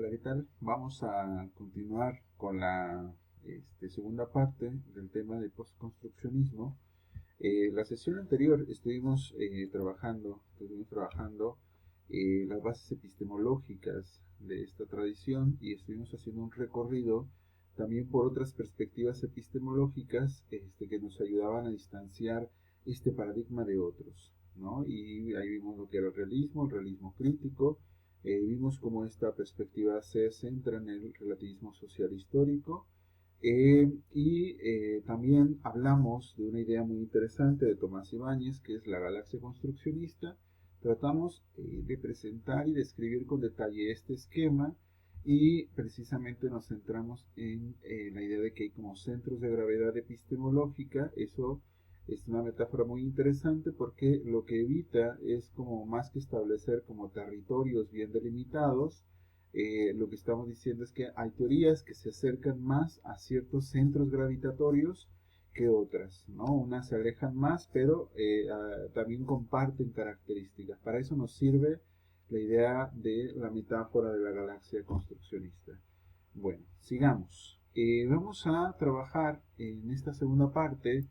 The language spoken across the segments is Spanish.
Hola, ¿qué tal? Vamos a continuar con la segunda parte del tema de postconstruccionismo. La sesión anterior estuvimos trabajando las bases epistemológicas de esta tradición y estuvimos haciendo un recorrido también por otras perspectivas epistemológicas que nos ayudaban a distanciar este paradigma de otros, ¿no? Y ahí vimos lo que era el realismo crítico. Vimos cómo esta perspectiva se centra en el relativismo social histórico. También hablamos de una idea muy interesante de Tomás Ibáñez, que es la galaxia construccionista. Tratamos de presentar y describir con detalle este esquema y precisamente nos centramos en la idea de que hay como centros de gravedad epistemológica. Eso es una metáfora muy interesante porque lo que evita es como más que establecer como territorios bien delimitados, lo que estamos diciendo es que hay teorías que se acercan más a ciertos centros gravitatorios que otras, ¿no? Unas se alejan más, pero también comparten características. Para eso nos sirve la idea de la metáfora de la galaxia construccionista. Bueno, sigamos. Vamos a trabajar en esta segunda parte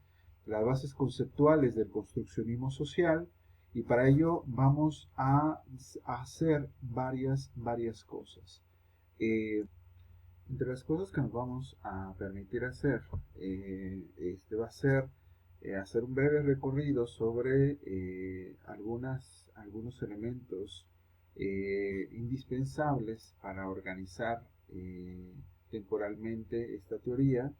las bases conceptuales del construccionismo social y para ello vamos a hacer varias cosas. Eh, Entre las cosas que nos vamos a permitir hacer, va a ser hacer un breve recorrido sobre algunos elementos indispensables para organizar temporalmente esta teoría,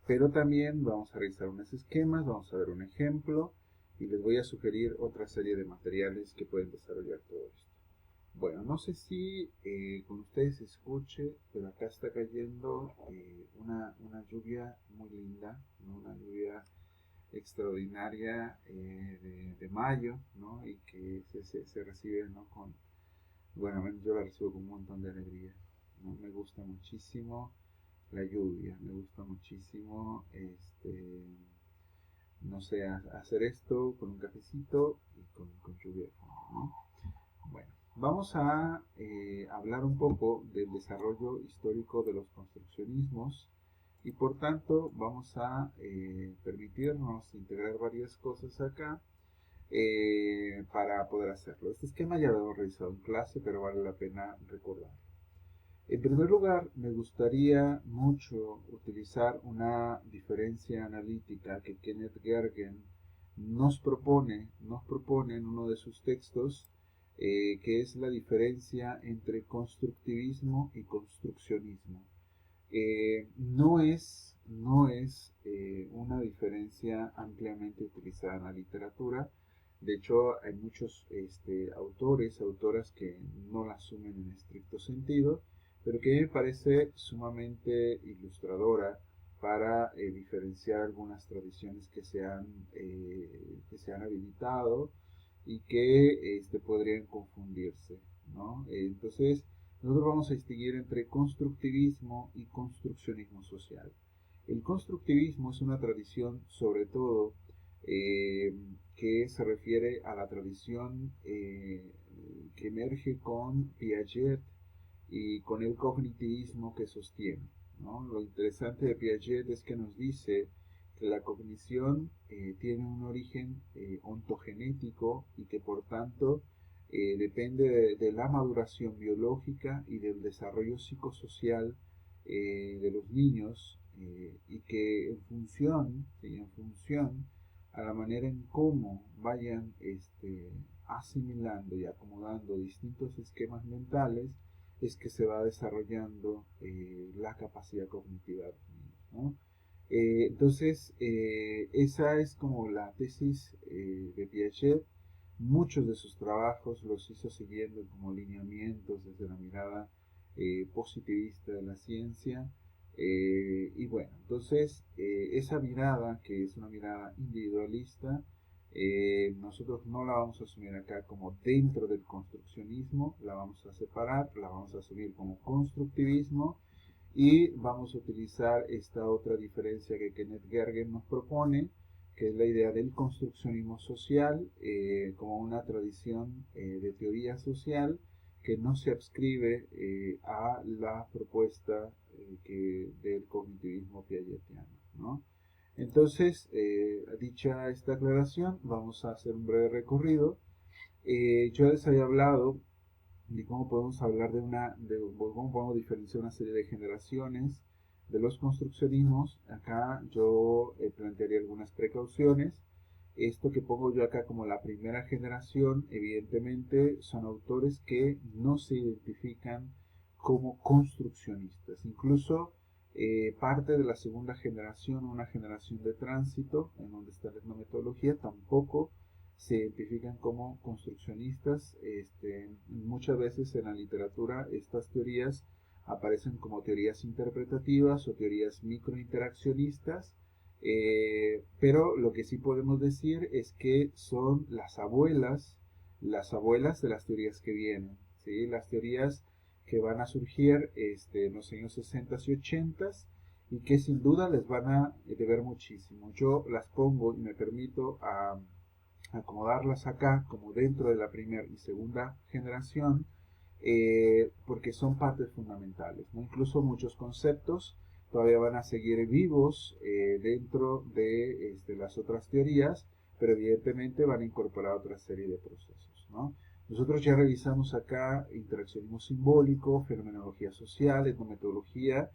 pero también vamos a realizar unos esquemas, vamos a ver un ejemplo y les voy a sugerir otra serie de materiales que pueden desarrollar todo esto. Bueno, no sé si con ustedes se escuche, pero acá está cayendo una lluvia muy linda, ¿no? Una lluvia extraordinaria de mayo, ¿no? Y que se recibe, ¿no? Bueno, yo la recibo con un montón de alegría, ¿no? Me gusta muchísimo la lluvia, me gusta muchísimo, no sé, hacer esto con un cafecito y con lluvia de fondo, ¿no? Bueno, vamos a hablar un poco del desarrollo histórico de los construccionismos y por tanto vamos a permitirnos integrar varias cosas acá para poder hacerlo. Este esquema ya lo hemos revisado en clase, pero vale la pena recordar. En primer lugar, me gustaría mucho utilizar una diferencia analítica que Kenneth Gergen nos propone en uno de sus textos, que es la diferencia entre constructivismo y construccionismo. No es una diferencia ampliamente utilizada en la literatura. De hecho, hay muchos autoras que no la asumen en estricto sentido, pero que me parece sumamente ilustradora para diferenciar algunas tradiciones que se han habilitado y que podrían confundirse, ¿no? Entonces, nosotros vamos a distinguir entre constructivismo y construccionismo social. El constructivismo es una tradición, sobre todo, que se refiere a la tradición que emerge con Piaget y con el cognitivismo que sostiene, ¿no? Lo interesante de Piaget es que nos dice que la cognición tiene un origen ontogenético y que por tanto depende de la maduración biológica y del desarrollo psicosocial de los niños, y que en función a la manera en cómo vayan asimilando y acomodando distintos esquemas mentales es que se va desarrollando la capacidad cognitiva de los niños, ¿no? Entonces, esa es como la tesis de Piaget. Muchos de sus trabajos los hizo siguiendo como lineamientos desde la mirada positivista de la ciencia. Y bueno, entonces esa mirada, que es una mirada individualista, nosotros no la vamos a asumir acá como dentro del construccionismo, la vamos a separar, la vamos a asumir como constructivismo y vamos a utilizar esta otra diferencia que Kenneth Gergen nos propone, que es la idea del construccionismo social como una tradición de teoría social que no se adscribe a la propuesta del cognitivismo piagetiano, ¿no? Entonces, dicha esta aclaración, vamos a hacer un breve recorrido. Yo les había hablado de cómo podemos hablar de cómo podemos diferenciar una serie de generaciones de los construccionismos. Acá yo plantearía algunas precauciones. Esto que pongo yo acá como la primera generación, evidentemente son autores que no se identifican como construccionistas. Incluso parte de la segunda generación, una generación de tránsito, en donde está la etnometodología, tampoco se identifican como construccionistas. Muchas veces en la literatura estas teorías aparecen como teorías interpretativas o teorías microinteraccionistas, pero lo que sí podemos decir es que son las abuelas de las teorías que vienen, ¿sí? Las teorías que van a surgir en los años 60 y 80 y que sin duda les van a deber muchísimo. Yo las pongo y me permito acomodarlas acá como dentro de la primera y segunda generación, porque son partes fundamentales, ¿no? Incluso muchos conceptos todavía van a seguir vivos dentro de las otras teorías, pero evidentemente van a incorporar otra serie de procesos, ¿no? Nosotros ya revisamos acá interaccionismo simbólico, fenomenología social, etnometodología,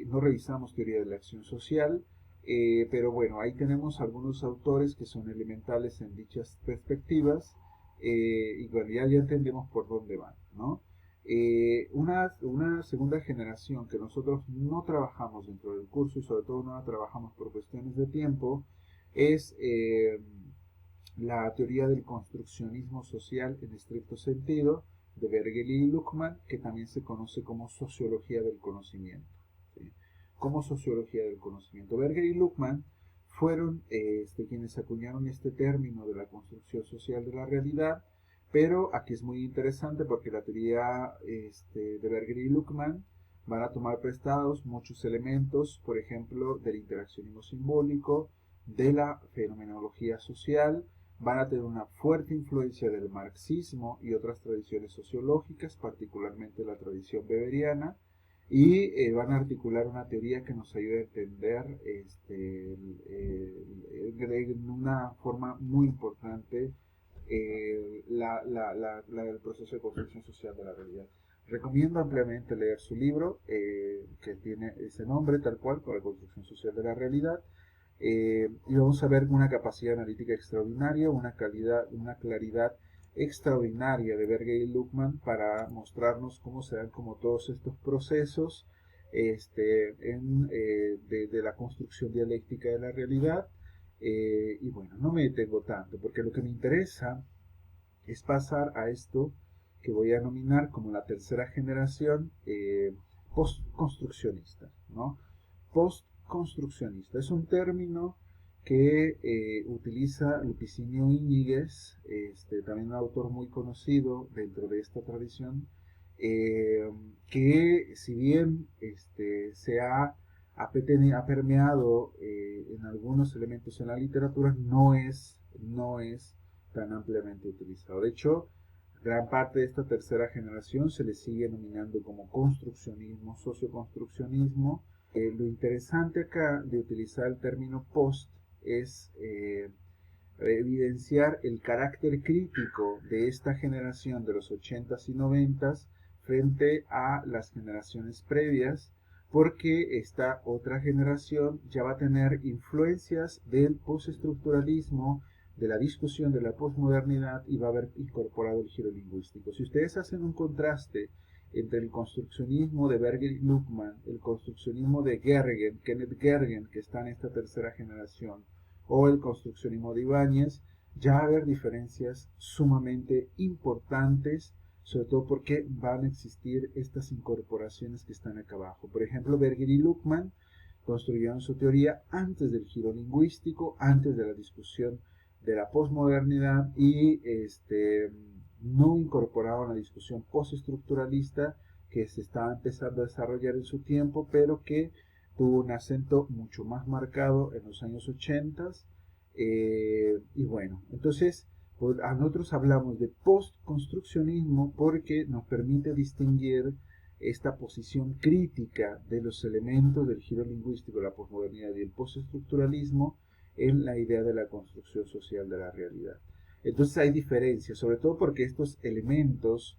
no revisamos teoría de la acción social, pero bueno, ahí tenemos algunos autores que son elementales en dichas perspectivas, y bueno, ya entendemos por dónde van, ¿no? Una segunda generación que nosotros no trabajamos dentro del curso y sobre todo no la trabajamos por cuestiones de tiempo es la teoría del construccionismo social en estricto sentido de Bergeli y Luckmann, que también se conoce como sociología del conocimiento, ¿sí? Como sociología del conocimiento. Bergeli y Luckmann fueron quienes acuñaron este término de la construcción social de la realidad, pero aquí es muy interesante porque la teoría de Bergeli y Luckmann van a tomar prestados muchos elementos, por ejemplo, del interaccionismo simbólico, de la fenomenología social, van a tener una fuerte influencia del marxismo y otras tradiciones sociológicas, particularmente la tradición weberiana, y van a articular una teoría que nos ayude a entender en una forma muy importante el proceso de construcción social de la realidad. Recomiendo ampliamente leer su libro, que tiene ese nombre tal cual, con la construcción social de la realidad. Y vamos a ver una capacidad analítica extraordinaria, una claridad extraordinaria de Berger y Luckmann para mostrarnos cómo se dan como todos estos procesos de la construcción dialéctica de la realidad. Y bueno, no me detengo tanto, porque lo que me interesa es pasar a esto que voy a nominar como la tercera generación post-construccionista, ¿no? Post-construccionista es un término que utiliza Lupicinio Íñiguez, también un autor muy conocido dentro de esta tradición, que si bien ha permeado en algunos elementos en la literatura, no es tan ampliamente utilizado. De hecho, gran parte de esta tercera generación se le sigue denominando como construccionismo, socioconstruccionismo. Lo interesante acá de utilizar el término post es evidenciar el carácter crítico de esta generación de los 80s y 90s frente a las generaciones previas, porque esta otra generación ya va a tener influencias del postestructuralismo, de la discusión de la posmodernidad, y va a haber incorporado el giro lingüístico. Si ustedes hacen un contraste entre el construccionismo de Berger y Luckmann, el construccionismo de Kenneth Gergen, que está en esta tercera generación, o el construccionismo de Ibáñez, ya va a haber diferencias sumamente importantes, sobre todo porque van a existir estas incorporaciones que están acá abajo. Por ejemplo, Berger y Luckmann construyeron su teoría antes del giro lingüístico, antes de la discusión de la posmodernidad, y no incorporaban la discusión postestructuralista que se estaba empezando a desarrollar en su tiempo, pero que tuvo un acento mucho más marcado en los años 80. Y bueno, entonces Nosotros hablamos de postconstruccionismo porque nos permite distinguir esta posición crítica de los elementos del giro lingüístico, la posmodernidad y el postestructuralismo en la idea de la construcción social de la realidad. Entonces hay diferencias, sobre todo porque estos elementos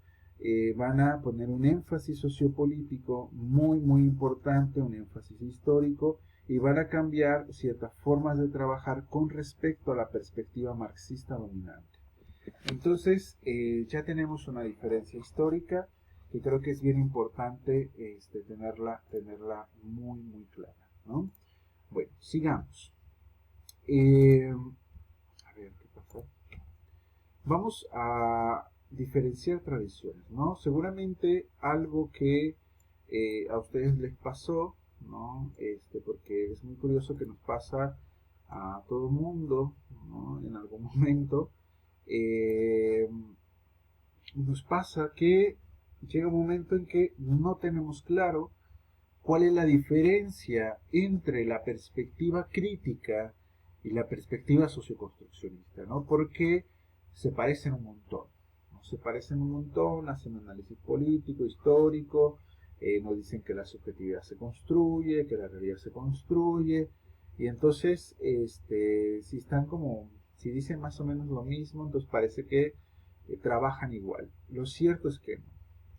van a poner un énfasis sociopolítico muy importante, un énfasis histórico, y van a cambiar ciertas formas de trabajar con respecto a la perspectiva marxista dominante. Entonces, ya tenemos una diferencia histórica que creo que es bien importante tenerla muy clara, ¿no? Bueno, sigamos. A ver, ¿qué pasó? Vamos a diferenciar tradiciones, ¿no? Seguramente algo que a ustedes les pasó, ¿no? Porque es muy curioso que nos pasa a todo mundo, ¿no? En algún momento. Nos pasa que llega un momento en que no tenemos claro cuál es la diferencia entre la perspectiva crítica y la perspectiva socioconstruccionista, ¿no? Porque se parecen un montón, ¿no? Se parecen un montón, hacen un análisis político, histórico, nos dicen que la subjetividad se construye, que la realidad se construye, y entonces, si dicen más o menos lo mismo, entonces parece que trabajan igual. Lo cierto es que no.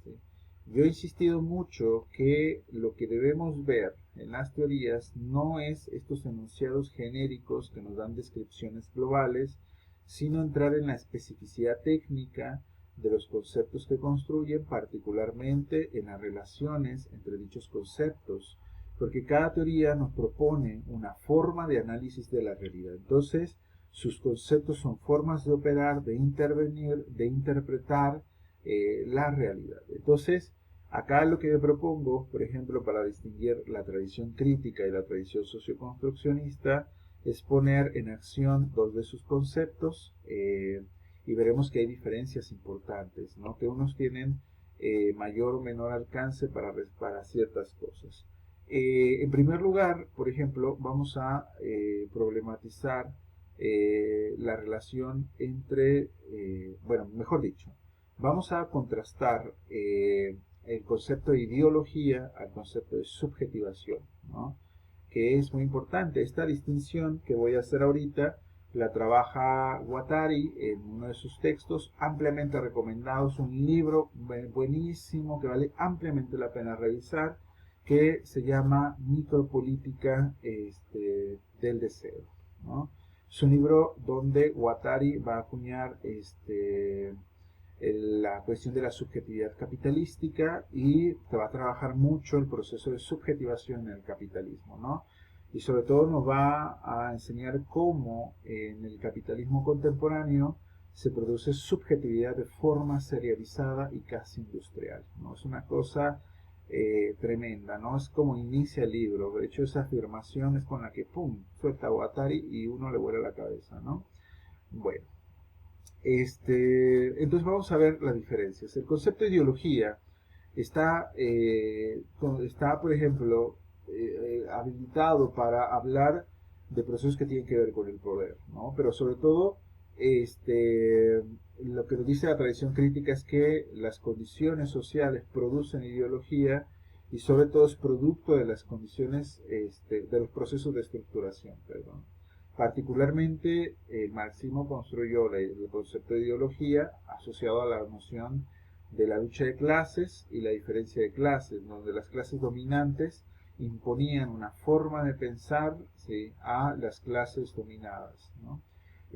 ¿Sí? Yo he insistido mucho que lo que debemos ver en las teorías no es estos enunciados genéricos que nos dan descripciones globales, sino entrar en la especificidad técnica de los conceptos que construyen, particularmente en las relaciones entre dichos conceptos, porque cada teoría nos propone una forma de análisis de la realidad. Entonces, sus conceptos son formas de operar, de intervenir, de interpretar la realidad. Entonces, acá lo que me propongo, por ejemplo, para distinguir la tradición crítica y la tradición socioconstruccionista, es poner en acción dos de sus conceptos y veremos que hay diferencias importantes, ¿no? Que unos tienen mayor o menor alcance para ciertas cosas. En primer lugar, por ejemplo, vamos a problematizar la relación entre, bueno, mejor dicho, vamos a contrastar el concepto de ideología al concepto de subjetivación, ¿no? Que es muy importante. Esta distinción que voy a hacer ahorita la trabaja Guattari en uno de sus textos, ampliamente recomendado. Es un libro buenísimo que vale ampliamente la pena revisar, que se llama Micropolítica del Deseo, ¿no? Es un libro donde Guattari va a acuñar la cuestión de la subjetividad capitalística y te va a trabajar mucho el proceso de subjetivación en el capitalismo, ¿no? Y sobre todo nos va a enseñar cómo en el capitalismo contemporáneo se produce subjetividad de forma serializada y casi industrial, ¿no? Es una cosa tremenda, ¿no? Es como inicia el libro. De hecho, esa afirmación es con la que, ¡pum!, suelta Guattari y uno le vuela la cabeza, ¿no? Bueno, entonces vamos a ver las diferencias. El concepto de ideología está por ejemplo, habilitado para hablar de procesos que tienen que ver con el poder, ¿no? Pero sobre todo, lo que nos dice la tradición crítica es que las condiciones sociales producen ideología y sobre todo es producto de las condiciones, de los procesos de estructuración, perdón. Particularmente, el marxismo construyó el concepto de ideología asociado a la noción de la lucha de clases y la diferencia de clases, donde las clases dominantes imponían una forma de pensar, ¿sí?, a las clases dominadas, ¿no?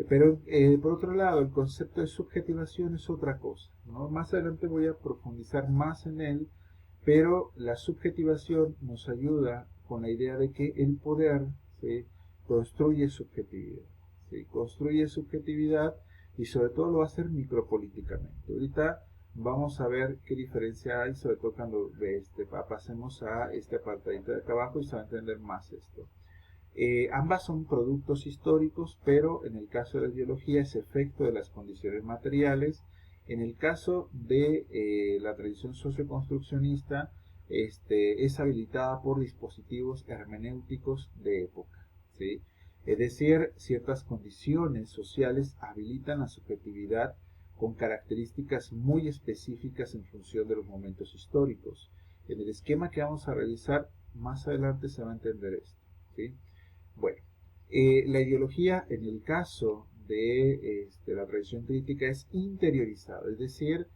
Pero por otro lado, el concepto de subjetivación es otra cosa, ¿no? Más adelante voy a profundizar más en él, pero la subjetivación nos ayuda con la idea de que el poder, ¿sí?, construye subjetividad, ¿sí? Construye subjetividad y sobre todo lo va a hacer micropolíticamente. Ahorita vamos a ver qué diferencia hay, sobre todo cuando pasemos a este apartadito de acá abajo y se va a entender más esto. Ambas son productos históricos, pero en el caso de la ideología es efecto de las condiciones materiales. En el caso de la tradición socioconstruccionista, es habilitada por dispositivos hermenéuticos de época, ¿sí? Es decir, ciertas condiciones sociales habilitan la subjetividad con características muy específicas en función de los momentos históricos. En el esquema que vamos a realizar más adelante se va a entender esto, ¿sí? Bueno, la ideología en el caso de la tradición crítica es interiorizada, es decir,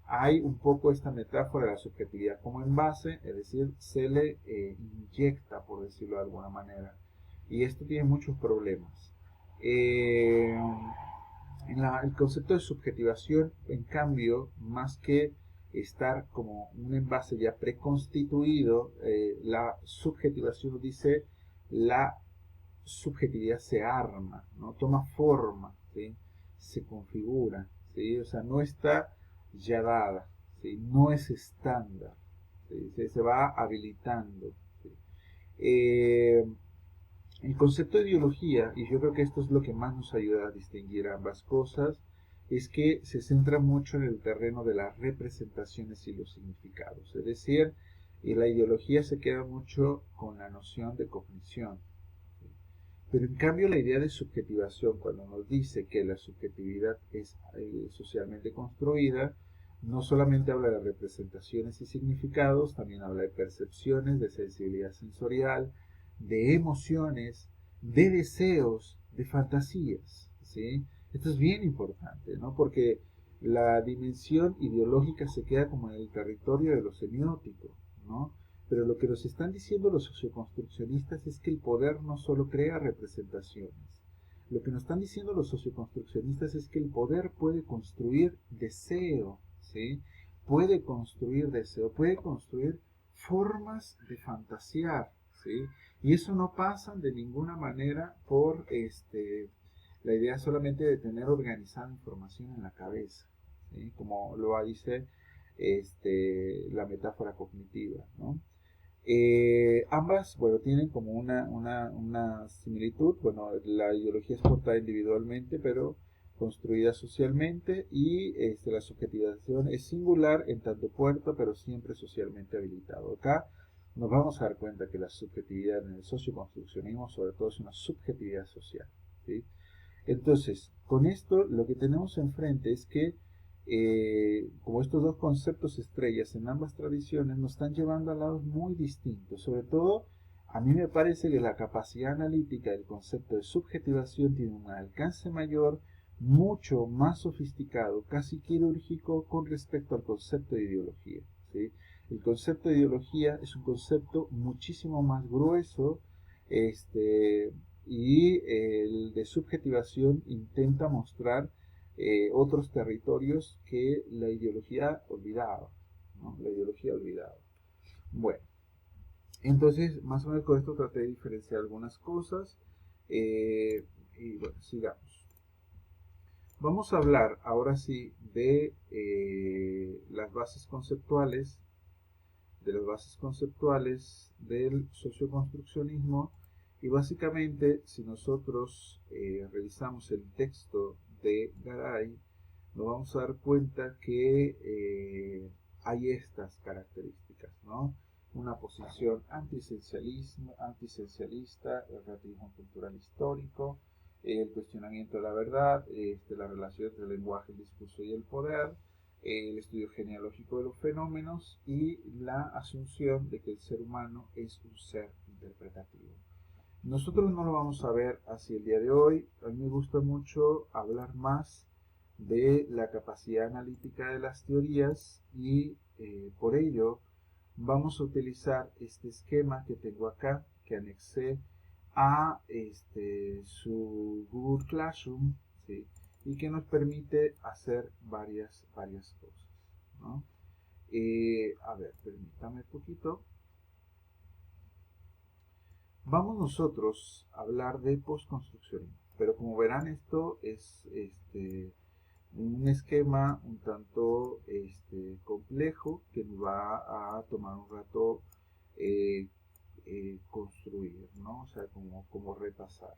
hay un poco esta metáfora de la subjetividad como envase, es decir, se le inyecta, por decirlo de alguna manera, y esto tiene muchos problemas. El concepto de subjetivación, en cambio, más que estar como un envase ya preconstituido, la subjetivación dice la subjetividad se arma, ¿no? Toma forma, ¿sí? Se configura, ¿sí? O sea, no está ya dada, ¿sí? No es estándar, ¿sí? Se va habilitando, ¿sí? Eh, el concepto de ideología, y yo creo que esto es lo que más nos ayuda a distinguir ambas cosas, es que se centra mucho en el terreno de las representaciones y los significados. Es decir, la ideología se queda mucho con la noción de cognición. Pero en cambio la idea de subjetivación, cuando nos dice que la subjetividad es socialmente construida, no solamente habla de representaciones y significados, también habla de percepciones, de sensibilidad sensorial, de emociones, de deseos, de fantasías, ¿sí? Esto es bien importante, ¿no? Porque la dimensión ideológica se queda como en el territorio de lo semiótico, ¿no? Pero lo que nos están diciendo los socioconstruccionistas es que el poder no solo crea representaciones. Lo que nos están diciendo los socioconstruccionistas es que el poder puede construir deseo, ¿sí? Puede construir deseo, puede construir formas de fantasear, ¿sí? Y eso no pasa de ninguna manera por la idea solamente de tener organizada información en la cabeza, ¿sí? Como lo dice la metáfora cognitiva, ¿no? Ambas, bueno, tienen como una similitud. Bueno, la ideología es portada individualmente, pero construida socialmente, y la subjetivación es singular en tanto puerta, pero siempre socialmente habilitado. Acá nos vamos a dar cuenta que la subjetividad en el socioconstruccionismo, sobre todo, es una subjetividad social, ¿sí? Entonces, con esto lo que tenemos enfrente es que como estos dos conceptos estrellas en ambas tradiciones nos están llevando a lados muy distintos. Sobre todo, a mí me parece que la capacidad analítica del concepto de subjetivación tiene un alcance mayor, mucho más sofisticado, casi quirúrgico con respecto al concepto de ideología, ¿sí? El concepto de ideología es un concepto muchísimo más grueso, y el de subjetivación intenta mostrar otros territorios que la ideología olvidaba, ¿no? La ideología olvidaba. Bueno, entonces más o menos con esto traté de diferenciar algunas cosas, y bueno, sigamos. Vamos a hablar ahora sí de las bases conceptuales, del socioconstruccionismo. Y básicamente, si nosotros revisamos el texto de Garay, nos vamos a dar cuenta que hay estas características, ¿no? Una posición antiesencialista, el relativismo cultural histórico, el cuestionamiento de la verdad, la relación entre el lenguaje, el discurso y el poder, el estudio genealógico de los fenómenos y la asunción de que el ser humano es un ser interpretativo. Nosotros no lo vamos a ver así el día de hoy. A mí me gusta mucho hablar más de la capacidad analítica de las teorías, y por ello vamos a utilizar este esquema que tengo acá, que anexé a su Google Classroom, ¿sí? Y que nos permite hacer varias cosas, ¿no? A ver, permítame un poquito. Vamos nosotros a hablar de postconstruccionismo, pero como verán, esto es un esquema un tanto complejo, que nos va a tomar un rato construir, ¿no? O sea, como repasar.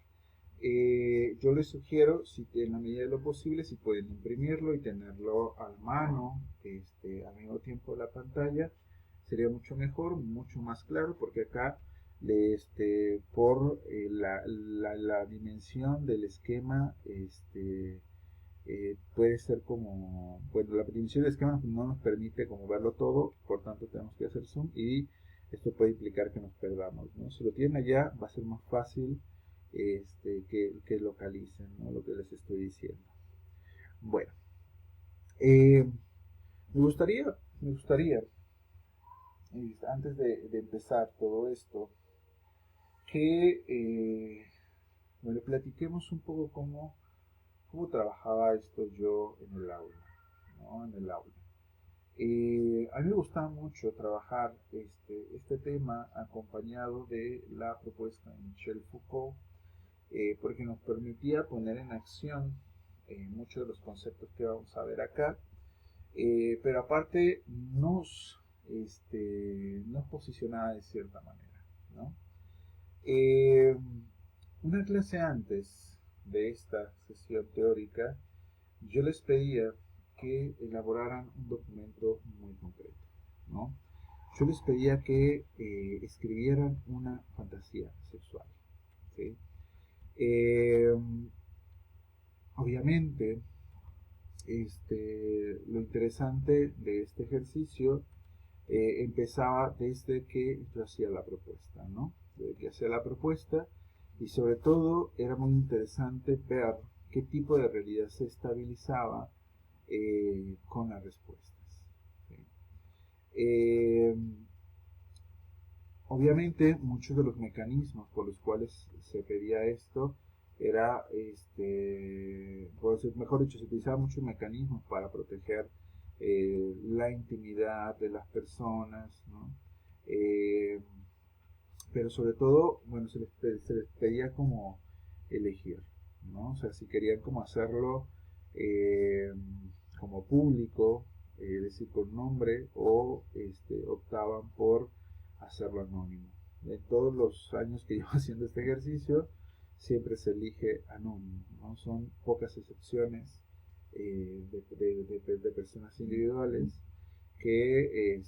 Yo les sugiero, si en la medida de lo posible, si pueden imprimirlo y tenerlo a mano, al mismo tiempo la pantalla, sería mucho mejor, mucho más claro, porque acá por la dimensión del esquema, puede ser como, bueno, la dimensión del esquema no nos permite como verlo todo, por tanto tenemos que hacer zoom y esto puede implicar que nos perdamos, ¿no? Si lo tienen allá va a ser más fácil que localicen, ¿no? Lo que les estoy diciendo. Bueno, eh, me gustaría antes de empezar todo esto, que bueno, platiquemos un poco cómo trabajaba esto yo en el aula, ¿no? En el aula. A mí me gustaba mucho trabajar este tema acompañado de la propuesta de Michel Foucault, porque nos permitía poner en acción muchos de los conceptos que vamos a ver acá, pero aparte nos posicionaba de cierta manera, ¿no? Eh, una clase antes de esta sesión teórica, yo les pedía que elaboraran un documento muy concreto, ¿no? Yo les pedía que escribieran una fantasía sexual, ¿sí? Eh, obviamente, lo interesante de este ejercicio empezaba desde que yo hacía la propuesta, ¿no? Desde que hacía la propuesta y sobre todo era muy interesante ver qué tipo de realidad se estabilizaba con las respuestas. ¿Sí? Eh, obviamente muchos de los mecanismos por los cuales se pedía esto era, mejor dicho, se utilizaban muchos mecanismos para proteger la intimidad de las personas, ¿no? Eh, pero sobre todo, bueno, se les pedía como elegir, ¿no? O sea, si querían como hacerlo eh, como público, es decir, con nombre, o optaban por hacerlo anónimo. En todos los años que llevo haciendo este ejercicio, siempre se elige anónimo, ¿no? Son pocas excepciones de personas individuales que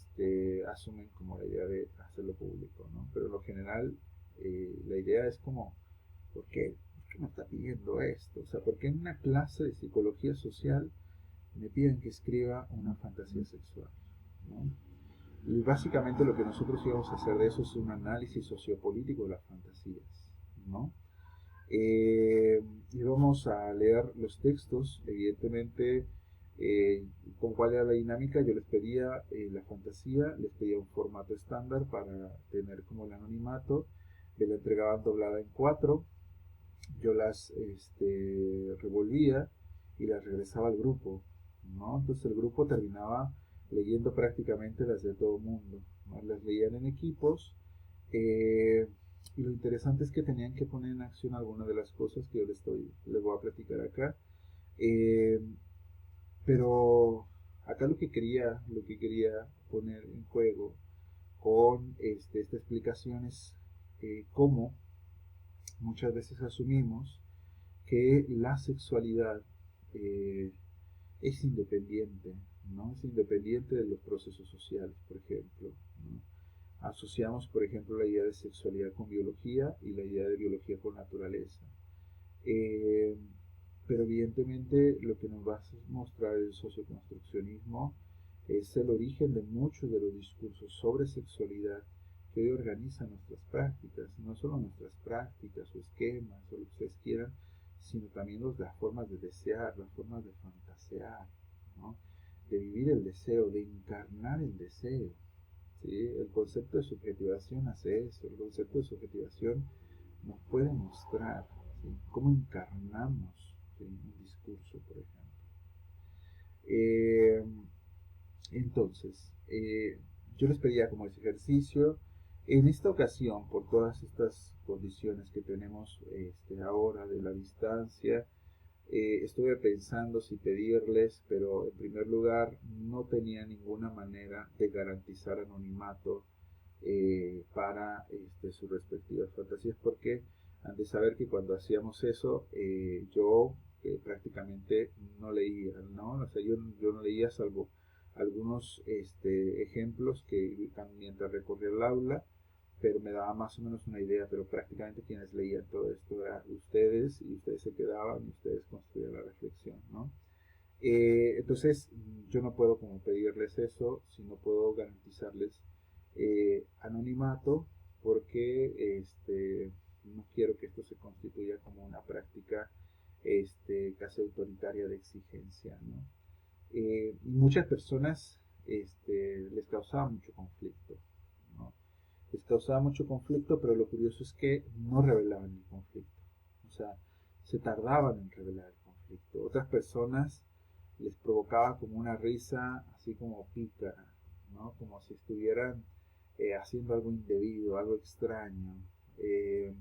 asumen como la idea de hacerlo público, ¿no? Pero en lo general, la idea es como, ¿por qué? ¿Por qué me está pidiendo esto? O sea, ¿por qué en una clase de psicología social me piden que escriba una fantasía sexual? ¿No? Y básicamente lo que nosotros íbamos a hacer de eso es un análisis sociopolítico de las fantasías, ¿no? Eh, y vamos a leer los textos, evidentemente, con cuál era la dinámica. Yo les pedía la fantasía, les pedía un formato estándar para tener como el anonimato, me la entregaban doblada en cuatro, yo las revolvía y las regresaba al grupo, ¿no? Entonces el grupo terminaba leyendo prácticamente las de todo el mundo, ¿no? Las leían en equipos, eh, y lo interesante es que tenían que poner en acción algunas de las cosas que yo les voy a platicar acá. Eh, pero acá lo que quería poner en juego con esta explicación es cómo muchas veces asumimos que la sexualidad eh, es independiente, ¿no? Es independiente de los procesos sociales, por ejemplo, ¿no? Asociamos, por ejemplo, la idea de sexualidad con biología y la idea de biología con naturaleza. Eh, pero evidentemente lo que nos va a mostrar el socioconstruccionismo es el origen de muchos de los discursos sobre sexualidad que hoy organizan nuestras prácticas, no solo nuestras prácticas o esquemas o lo que ustedes quieran, sino también las formas de desear, las formas de fantasear, ¿no? De vivir el deseo, de encarnar el deseo. ¿Sí? El concepto de subjetivación hace eso, el concepto de subjetivación nos puede mostrar, ¿sí? Cómo encarnamos, ¿sí? Un discurso, por ejemplo. Eh, entonces, yo les pedía como ese ejercicio. En esta ocasión, por todas estas condiciones que tenemos ahora de la distancia, estuve pensando si pedirles, pero en primer lugar no tenía ninguna manera de garantizar anonimato para sus respectivas fantasías, porque han de saber que cuando hacíamos eso, yo prácticamente no leía, ¿no? O sea, yo no leía salvo algunos ejemplos que mientras recorría el aula, pero me daba más o menos una idea, pero prácticamente quienes leían todo esto eran ustedes, y ustedes se quedaban y ustedes construían la reflexión, ¿no? Entonces, yo no puedo como pedirles eso, si no puedo garantizarles anonimato, porque no quiero que esto se constituya como una práctica casi autoritaria de exigencia, ¿no? Muchas personas les causaba mucho conflicto, ¿no? Les causaba mucho conflicto, pero lo curioso es que no revelaban el conflicto. O sea, se tardaban en revelar el conflicto. Otras personas les provocaba como una risa así como pícara, ¿no? Como si estuvieran haciendo algo indebido, algo extraño. Eh,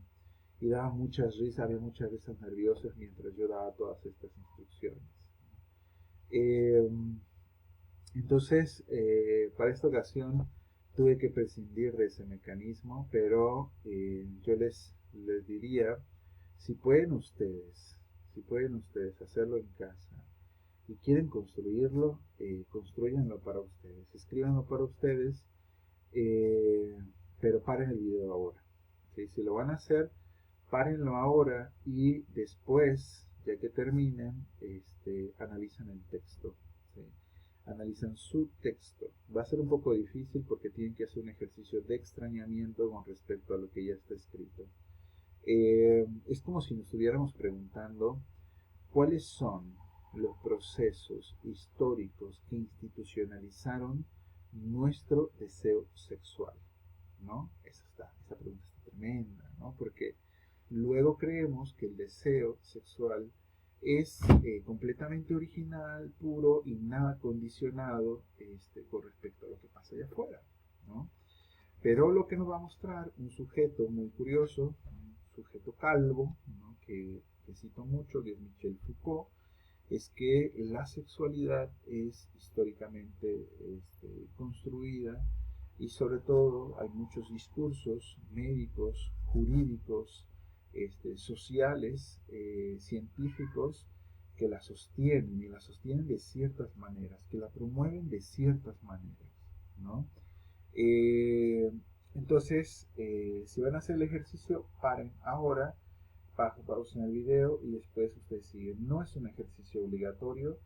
y daba muchas risas, había muchas risas nerviosas mientras yo daba todas estas instrucciones. Eh, para esta ocasión tuve que prescindir de ese mecanismo, pero yo les diría, si pueden ustedes, si pueden ustedes hacerlo en casa y quieren construirlo, construyanlo para ustedes, escríbanlo para ustedes, eh, pero paren el video ahora. ¿Sí? Si lo van a hacer, párenlo ahora y después, ya que terminen, analizan el texto. ¿Sí? Analizan su texto. Va a ser un poco difícil porque tienen que hacer un ejercicio de extrañamiento con respecto a lo que ya está escrito. Es como si nos estuviéramos preguntando cuáles son los procesos históricos que institucionalizaron nuestro deseo sexual, ¿no? Esa pregunta está tremenda, ¿no? Porque luego creemos que el deseo sexual es completamente original, puro y nada condicionado con respecto a lo que pasa allá afuera, ¿no? Pero lo que nos va a mostrar un sujeto muy curioso, un sujeto calvo, ¿no? que cito mucho, que es Michel Foucault, es que la sexualidad es históricamente construida, y sobre todo hay muchos discursos médicos, jurídicos, sociales, científicos, que la sostienen, y la sostienen de ciertas maneras, que la promueven de ciertas maneras, ¿no? Eh, si van a hacer el ejercicio, paren ahora, pausen el video y después ustedes siguen. No es un ejercicio obligatorio,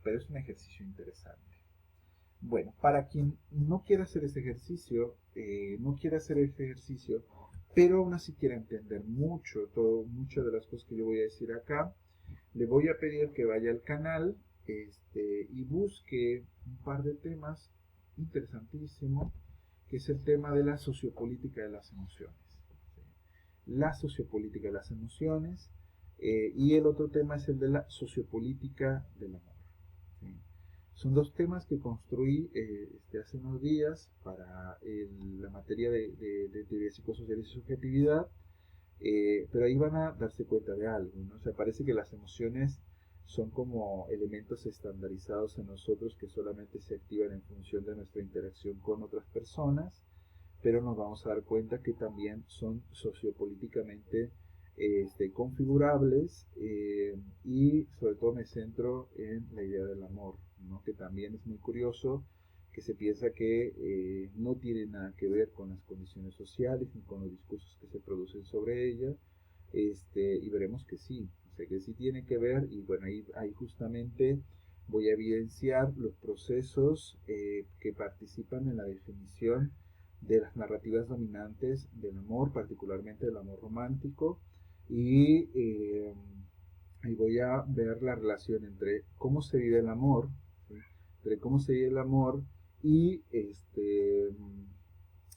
pero es un ejercicio interesante. Bueno, para quien no quiera hacer ese ejercicio, pero aún así quiera entender muchas de las cosas que yo voy a decir acá, le voy a pedir que vaya al canal y busque un par de temas interesantísimos, que es el tema de la sociopolítica de las emociones. ¿Sí? La sociopolítica de las emociones, y el otro tema es el de la sociopolítica del amor. ¿Sí? Son dos temas que construí hace unos días para la materia de teoría psicosocial y subjetividad, pero ahí van a darse cuenta de algo, ¿no? O sea, parece que las emociones son como elementos estandarizados en nosotros que solamente se activan en función de nuestra interacción con otras personas, pero nos vamos a dar cuenta que también son sociopolíticamente configurables, y sobre todo me centro en la idea del amor, ¿no? Que también es muy curioso, que se piensa que no tiene nada que ver con las condiciones sociales ni con los discursos que se producen sobre ella, y veremos que sí, o sea que sí tiene que ver. Y bueno, ahí justamente voy a evidenciar los procesos que participan en la definición de las narrativas dominantes del amor, particularmente del amor romántico, y ahí voy a ver la relación entre cómo se vive el amor, ¿sí? Entre cómo se vive el amor y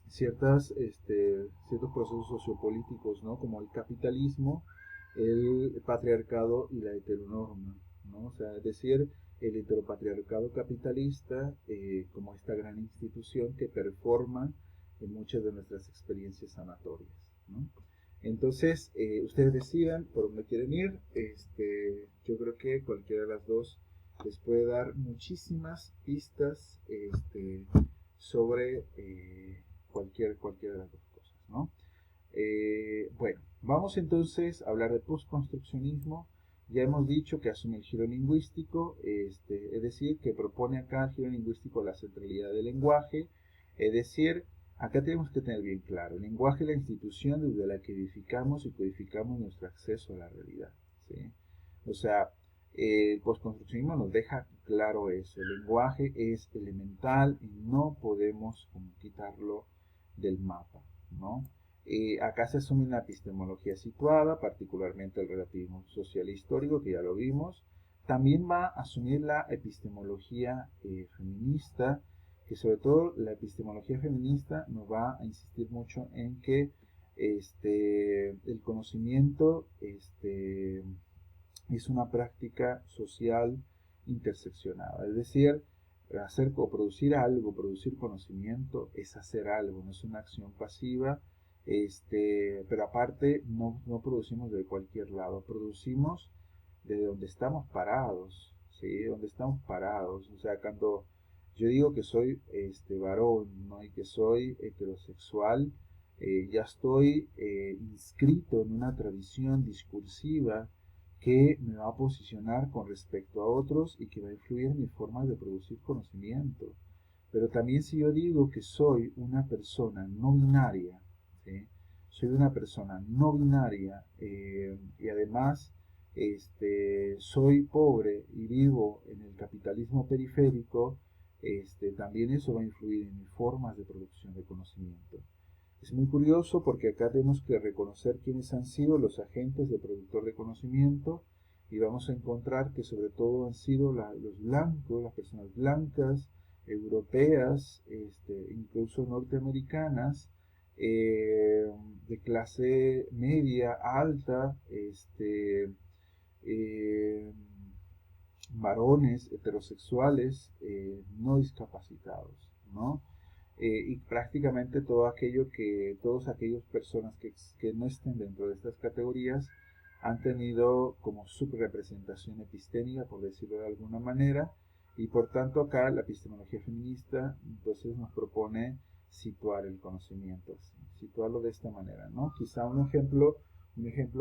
ciertos procesos sociopolíticos, ¿no? Como el capitalismo, el patriarcado y la heteronorma, ¿no? O sea, es decir, el heteropatriarcado capitalista como esta gran institución que performa en muchas de nuestras experiencias sanatorias, ¿no? Entonces, ustedes decidan por dónde quieren ir. Yo creo que cualquiera de las dos les puede dar muchísimas pistas sobre cualquiera de las dos cosas, ¿no? Bueno, vamos entonces a hablar de postconstruccionismo. Ya hemos dicho que asume el giro lingüístico, es decir, que propone acá el giro lingüístico la centralidad del lenguaje, es decir, Acá tenemos que tener bien claro, el lenguaje es la institución desde la que edificamos y codificamos nuestro acceso a la realidad, ¿sí? O sea, el postconstruccionismo nos deja claro eso, el lenguaje es elemental y no podemos como quitarlo del mapa, ¿no? Acá se asume una epistemología situada, particularmente el relativismo social e histórico, que ya lo vimos. También va a asumir la epistemología feminista, que sobre todo la epistemología feminista nos va a insistir mucho en que el conocimiento es una práctica social interseccionada, es decir, hacer o producir algo, producir conocimiento es hacer algo, no es una acción pasiva, pero aparte no producimos de cualquier lado, producimos de donde estamos parados, ¿sí? Donde estamos parados, o sea, cuando yo digo que soy varón, ¿no? Y que soy heterosexual, ya estoy inscrito en una tradición discursiva que me va a posicionar con respecto a otros y que va a influir en mis formas de producir conocimiento. Pero también si yo digo que soy una persona no binaria, ¿sí? Soy una persona no binaria y además soy pobre y vivo en el capitalismo periférico, también eso va a influir en mis formas de producción de conocimiento. Es muy curioso porque acá tenemos que reconocer quiénes han sido los agentes de productor de conocimiento y vamos a encontrar que sobre todo han sido los blancos, las personas blancas, europeas, incluso norteamericanas, de clase media, alta, eh, varones heterosexuales no discapacitados, ¿no? Y prácticamente todas aquellas personas que no estén dentro de estas categorías han tenido como subrepresentación epistémica, por decirlo de alguna manera, y por tanto acá la epistemología feminista entonces nos propone situar el conocimiento, situarlo de esta manera, ¿no? Quizá un ejemplo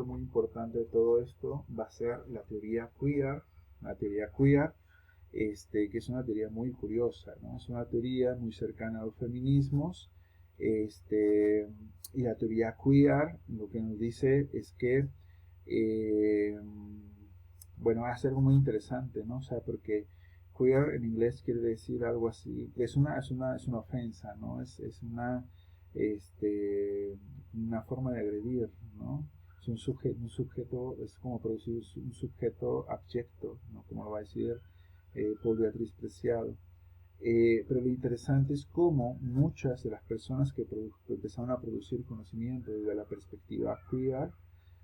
muy importante de todo esto va a ser la teoría queer, que es una teoría muy curiosa, ¿no? Es una teoría muy cercana a los feminismos, y la teoría queer lo que nos dice es que, eh, bueno, va a ser algo muy interesante, ¿no? O sea, porque queer en inglés quiere decir algo así, es una ofensa, ¿no? Es una forma de agredir, ¿no? Es un sujeto, es como producir un sujeto abyecto, ¿no? Como lo va a decir Paul Beatriz Preciado. Pero lo interesante es cómo muchas de las personas que empezaron a producir conocimiento desde la perspectiva queer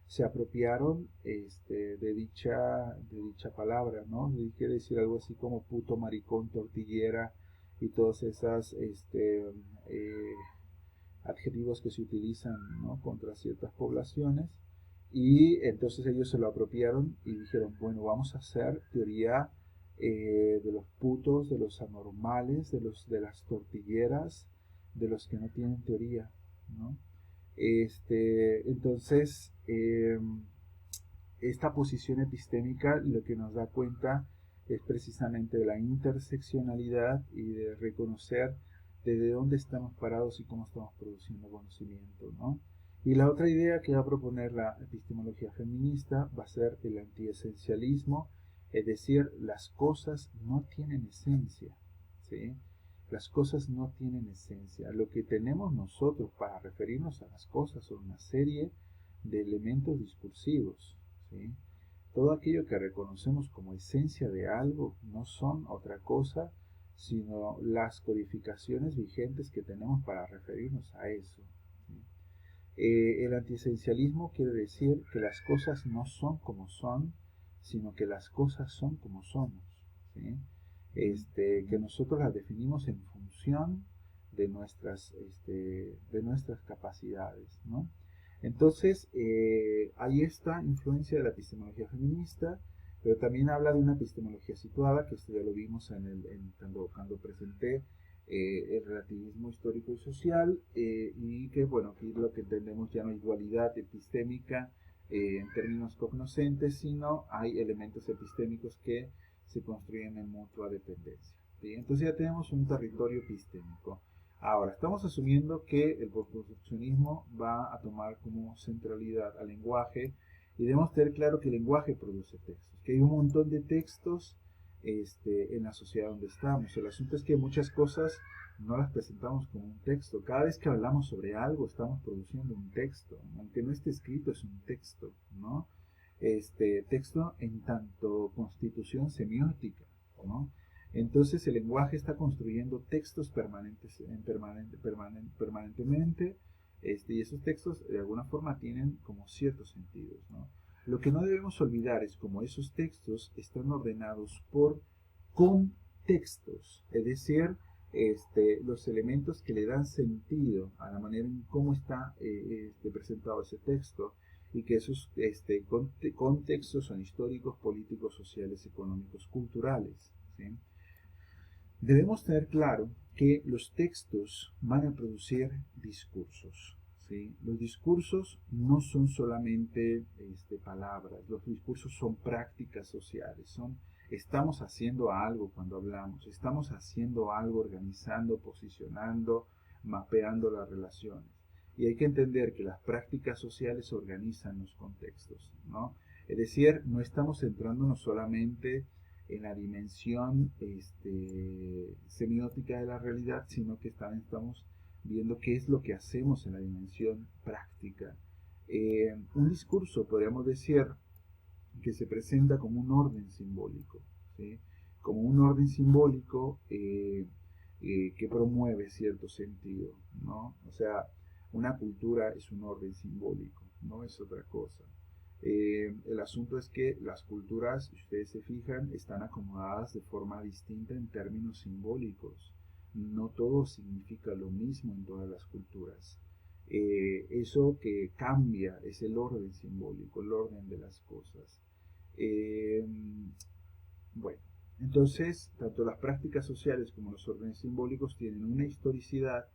se apropiaron de dicha palabra, ¿no? Quiere decir algo así como puto, maricón, tortillera y todos esos adjetivos que se utilizan, ¿no? Contra ciertas poblaciones. Y entonces ellos se lo apropiaron y dijeron, bueno, vamos a hacer teoría de los putos, de los anormales, de las tortilleras, de los que no tienen teoría, ¿no? Entonces, esta posición epistémica lo que nos da cuenta es precisamente de la interseccionalidad y de reconocer desde dónde estamos parados y cómo estamos produciendo conocimiento, ¿no? Y la otra idea que va a proponer la epistemología feminista va a ser el antiesencialismo, es decir, las cosas no tienen esencia, ¿sí? Las cosas no tienen esencia. Lo que tenemos nosotros para referirnos a las cosas son una serie de elementos discursivos, ¿sí? Todo aquello que reconocemos como esencia de algo no son otra cosa sino las codificaciones vigentes que tenemos para referirnos a eso, ¿sí? El antiesencialismo quiere decir que las cosas no son como son, sino que las cosas son como somos, ¿sí? Que nosotros las definimos en función de nuestras capacidades, ¿no? Entonces, hay esta influencia de la epistemología feminista, pero también habla de una epistemología situada, que esto ya lo vimos cuando presenté el relativismo histórico y social, y que, bueno, aquí lo que entendemos ya no hay dualidad epistémica en términos cognoscentes, sino hay elementos epistémicos que se construyen en mutua dependencia, ¿sí? Entonces ya tenemos un territorio epistémico. Ahora, estamos asumiendo que el postconstruccionismo va a tomar como centralidad al lenguaje y debemos tener claro que el lenguaje produce textos, que hay un montón de textos en la sociedad donde estamos. El asunto es que muchas cosas no las presentamos como un texto. Cada vez que hablamos sobre algo estamos produciendo un texto, aunque no esté escrito es un texto, ¿no? Texto en tanto constitución semiótica, ¿no? Entonces el lenguaje está construyendo textos permanentemente, y esos textos de alguna forma tienen como ciertos sentidos, ¿no? Lo que no debemos olvidar es como esos textos están ordenados por contextos, es decir, los elementos que le dan sentido a la manera en cómo está presentado ese texto, y que esos contextos son históricos, políticos, sociales, económicos, culturales, ¿sí? Debemos tener claro que los textos van a producir discursos, ¿sí? Los discursos no son solamente palabras, los discursos son prácticas sociales, estamos haciendo algo cuando hablamos, estamos haciendo algo organizando, posicionando, mapeando las relaciones. Y hay que entender que las prácticas sociales organizan los contextos, ¿no? Es decir, no estamos centrándonos solamente en la dimensión semiótica de la realidad, sino que estamos viendo qué es lo que hacemos en la dimensión práctica. Un discurso, podríamos decir, que se presenta como un orden simbólico, ¿sí? Como un orden simbólico que promueve cierto sentido, ¿no? O sea, una cultura es un orden simbólico, no es otra cosa. El asunto es que las culturas, si ustedes se fijan, están acomodadas de forma distinta en términos simbólicos. No todo significa lo mismo en todas las culturas. Eso que cambia es el orden simbólico, el orden de las cosas. Bueno, entonces, tanto las prácticas sociales como los órdenes simbólicos tienen una historicidad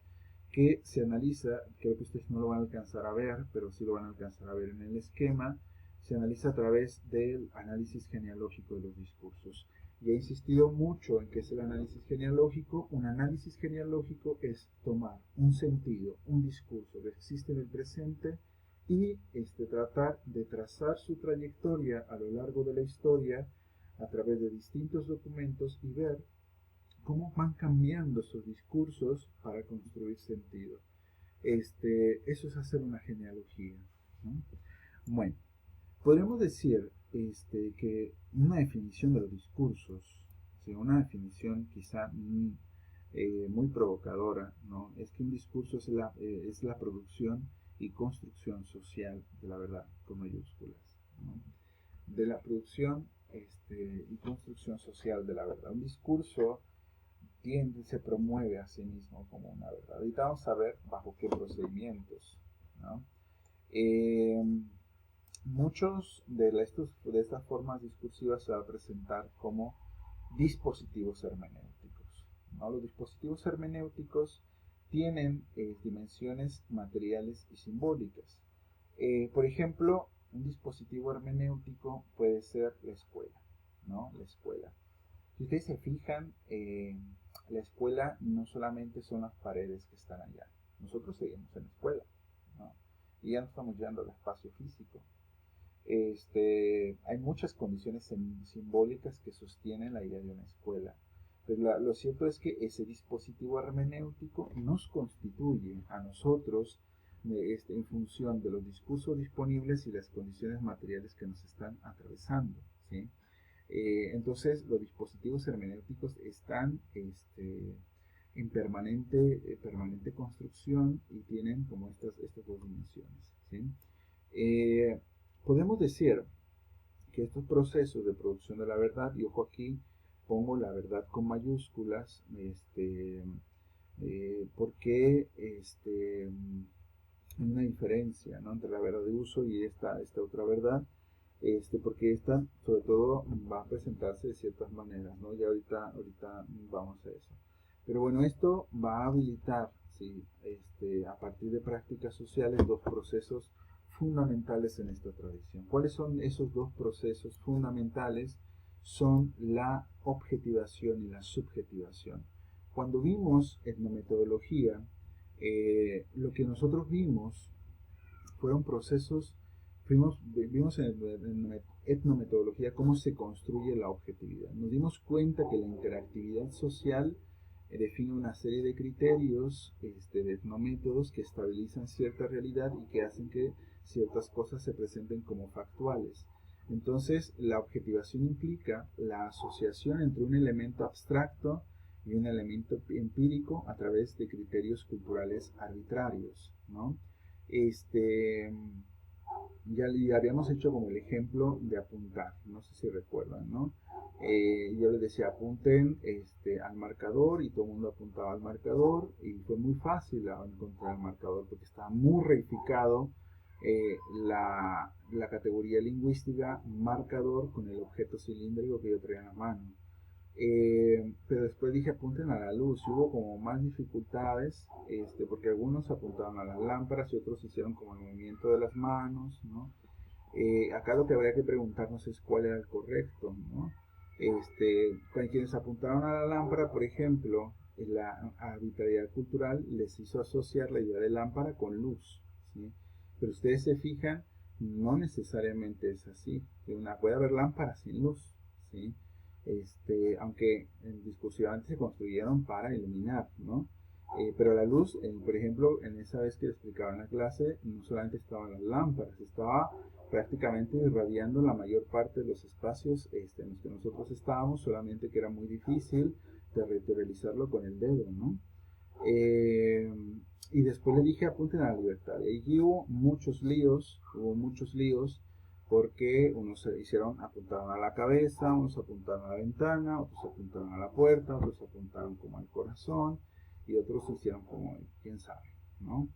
que se analiza, creo que ustedes no lo van a alcanzar a ver, pero sí lo van a alcanzar a ver en el esquema, se analiza a través del análisis genealógico de los discursos. Y he insistido mucho en qué es el análisis genealógico. Un análisis genealógico es tomar un sentido, un discurso que existe en el presente y tratar de trazar su trayectoria a lo largo de la historia a través de distintos documentos y ver cómo van cambiando sus discursos para construir sentido. Eso es hacer una genealogía, ¿no? Bueno, podríamos decir que una definición de los discursos, ¿sí? Una definición quizá muy provocadora, ¿no? Es que un discurso es la producción y construcción social de la verdad, con mayúsculas, ¿no? De la producción y construcción social de la verdad. Un discurso se promueve a sí mismo como una verdad. Ahorita vamos a ver bajo qué procedimientos, ¿no? Muchos de estas formas discursivas se va a presentar como dispositivos hermenéuticos, ¿no? Los dispositivos hermenéuticos tienen dimensiones materiales y simbólicas. Por ejemplo, un dispositivo hermenéutico puede ser la escuela, ¿no? La escuela. Si ustedes se fijan, la escuela no solamente son las paredes que están allá. Nosotros seguimos en la escuela, ¿no? Y ya no estamos yendo al espacio físico. Hay muchas condiciones simbólicas que sostienen la idea de una escuela. Pero lo cierto es que ese dispositivo hermenéutico nos constituye a nosotros en función de los discursos disponibles y las condiciones materiales que nos están atravesando, ¿sí? Entonces los dispositivos hermenéuticos están en permanente construcción y tienen como estas dos dimensiones, ¿sí? Podemos decir que estos procesos de producción de la verdad, y ojo aquí, pongo la verdad con mayúsculas, porque hay una diferencia, ¿no?, entre la verdad de uso y esta otra verdad, porque esta sobre todo va a presentarse de ciertas maneras, ¿no? Ya ahorita vamos a eso. Pero bueno, esto va a habilitar, ¿sí?, a partir de prácticas sociales, dos procesos fundamentales en esta tradición. ¿Cuáles son esos dos procesos fundamentales? Son la objetivación y la subjetivación. cuando vimos etnometodología, lo que nosotros vimos fueron procesos, vimos en etnometodología cómo se construye la objetividad. Nos dimos cuenta que la interactividad social define una serie de criterios, de etnométodos que estabilizan cierta realidad y que hacen que ciertas cosas se presenten como factuales. Entonces, la objetivación implica la asociación entre un elemento abstracto y un elemento empírico a través de criterios culturales arbitrarios, ¿no? Ya habíamos hecho como el ejemplo de apuntar, no sé si recuerdan, ¿no? Yo les decía apunten al marcador y todo el mundo apuntaba al marcador y fue muy fácil encontrar el marcador porque estaba muy reificado la categoría lingüística marcador con el objeto cilíndrico que yo traía en la mano. Pero después dije apunten a la luz y hubo como más dificultades porque algunos apuntaban a las lámparas y otros hicieron como el movimiento de las manos, ¿no? Acá lo que habría que preguntarnos es cuál era el correcto, ¿no? Quienes apuntaron a la lámpara, por ejemplo, la arbitrariedad cultural les hizo asociar la idea de lámpara con luz, ¿sí? Pero ustedes se fijan, no necesariamente es así. Puede haber lámparas sin luz, ¿sí? Aunque discursivamente se construyeron para iluminar, ¿no? Pero la luz, por ejemplo, en esa vez que le explicaba en la clase, no solamente estaban las lámparas, estaba prácticamente irradiando la mayor parte de los espacios en los que nosotros estábamos, solamente que era muy difícil territorializarlo con el dedo, ¿no? Y después le dije apunten a la libertad. Y allí hubo muchos líos porque unos se hicieron, apuntaron a la cabeza, unos apuntaron a la ventana, otros apuntaron a la puerta, otros apuntaron como al corazón y otros hicieron como, quién sabe, ¿no?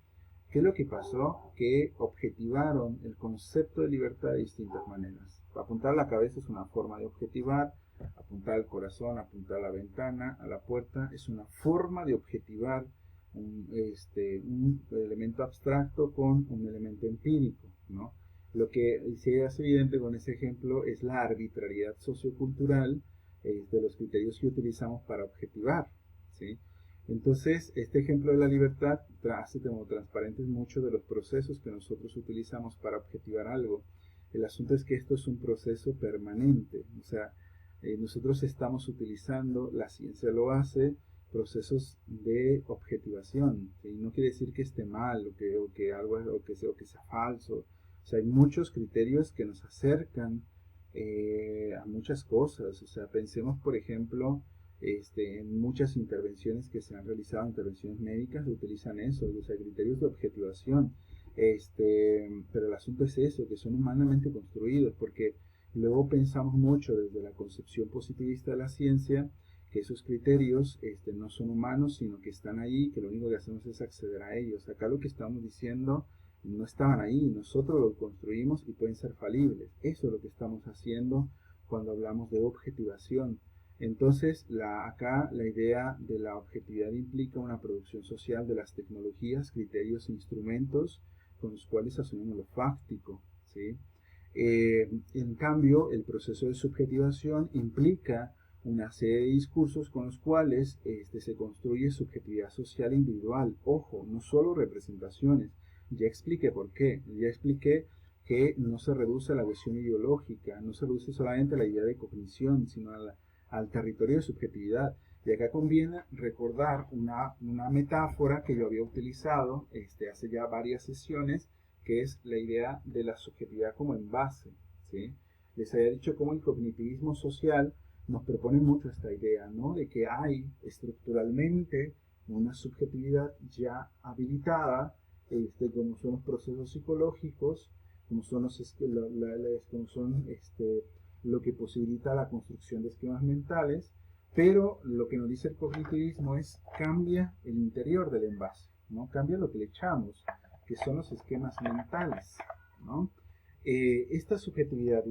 ¿Qué es lo que pasó? Que objetivaron el concepto de libertad de distintas maneras. Apuntar a la cabeza es una forma de objetivar, apuntar al corazón, apuntar a la ventana, a la puerta, es una forma de objetivar un elemento abstracto con un elemento empírico, ¿no? Lo que se hace evidente con ese ejemplo es la arbitrariedad sociocultural de los criterios que utilizamos para objetivar, ¿sí? Entonces, este ejemplo de la libertad hace como transparentes muchos de los procesos que nosotros utilizamos para objetivar algo. El asunto es que esto es un proceso permanente, o sea, nosotros estamos utilizando, la ciencia lo hace, procesos de objetivación, ¿sí? No quiere decir que esté mal o que sea falso. O sea, hay muchos criterios que nos acercan a muchas cosas. O sea, pensemos, por ejemplo, en muchas intervenciones que se han realizado, intervenciones médicas, utilizan eso, o sea, criterios de objetivación. Pero el asunto es eso, que son humanamente construidos, porque luego pensamos mucho desde la concepción positivista de la ciencia, que esos criterios no son humanos, sino que están ahí, que lo único que hacemos es acceder a ellos. Acá lo que estamos diciendo, no estaban ahí, nosotros los construimos y pueden ser falibles. Eso es lo que estamos haciendo cuando hablamos de objetivación. Entonces, acá la idea de la objetividad implica una producción social de las tecnologías, criterios e instrumentos con los cuales asumimos lo fáctico, ¿sí? En cambio, el proceso de subjetivación implica una serie de discursos con los cuales se construye subjetividad social individual. Ojo, no solo representaciones. Ya expliqué por qué. Ya expliqué que no se reduce a la visión ideológica, no se reduce solamente a la idea de cognición, sino al territorio de subjetividad. Y acá conviene recordar una metáfora que yo había utilizado hace ya varias sesiones, que es la idea de la subjetividad como envase, ¿sí? Les había dicho cómo el cognitivismo social nos propone mucho esta idea, ¿no? De que hay estructuralmente una subjetividad ya habilitada, como son los procesos psicológicos, como son lo que posibilita la construcción de esquemas mentales, pero lo que nos dice el cognitivismo es cambia el interior del envase, ¿no? Cambia lo que le echamos, que son los esquemas mentales, ¿no? Esta subjetividad,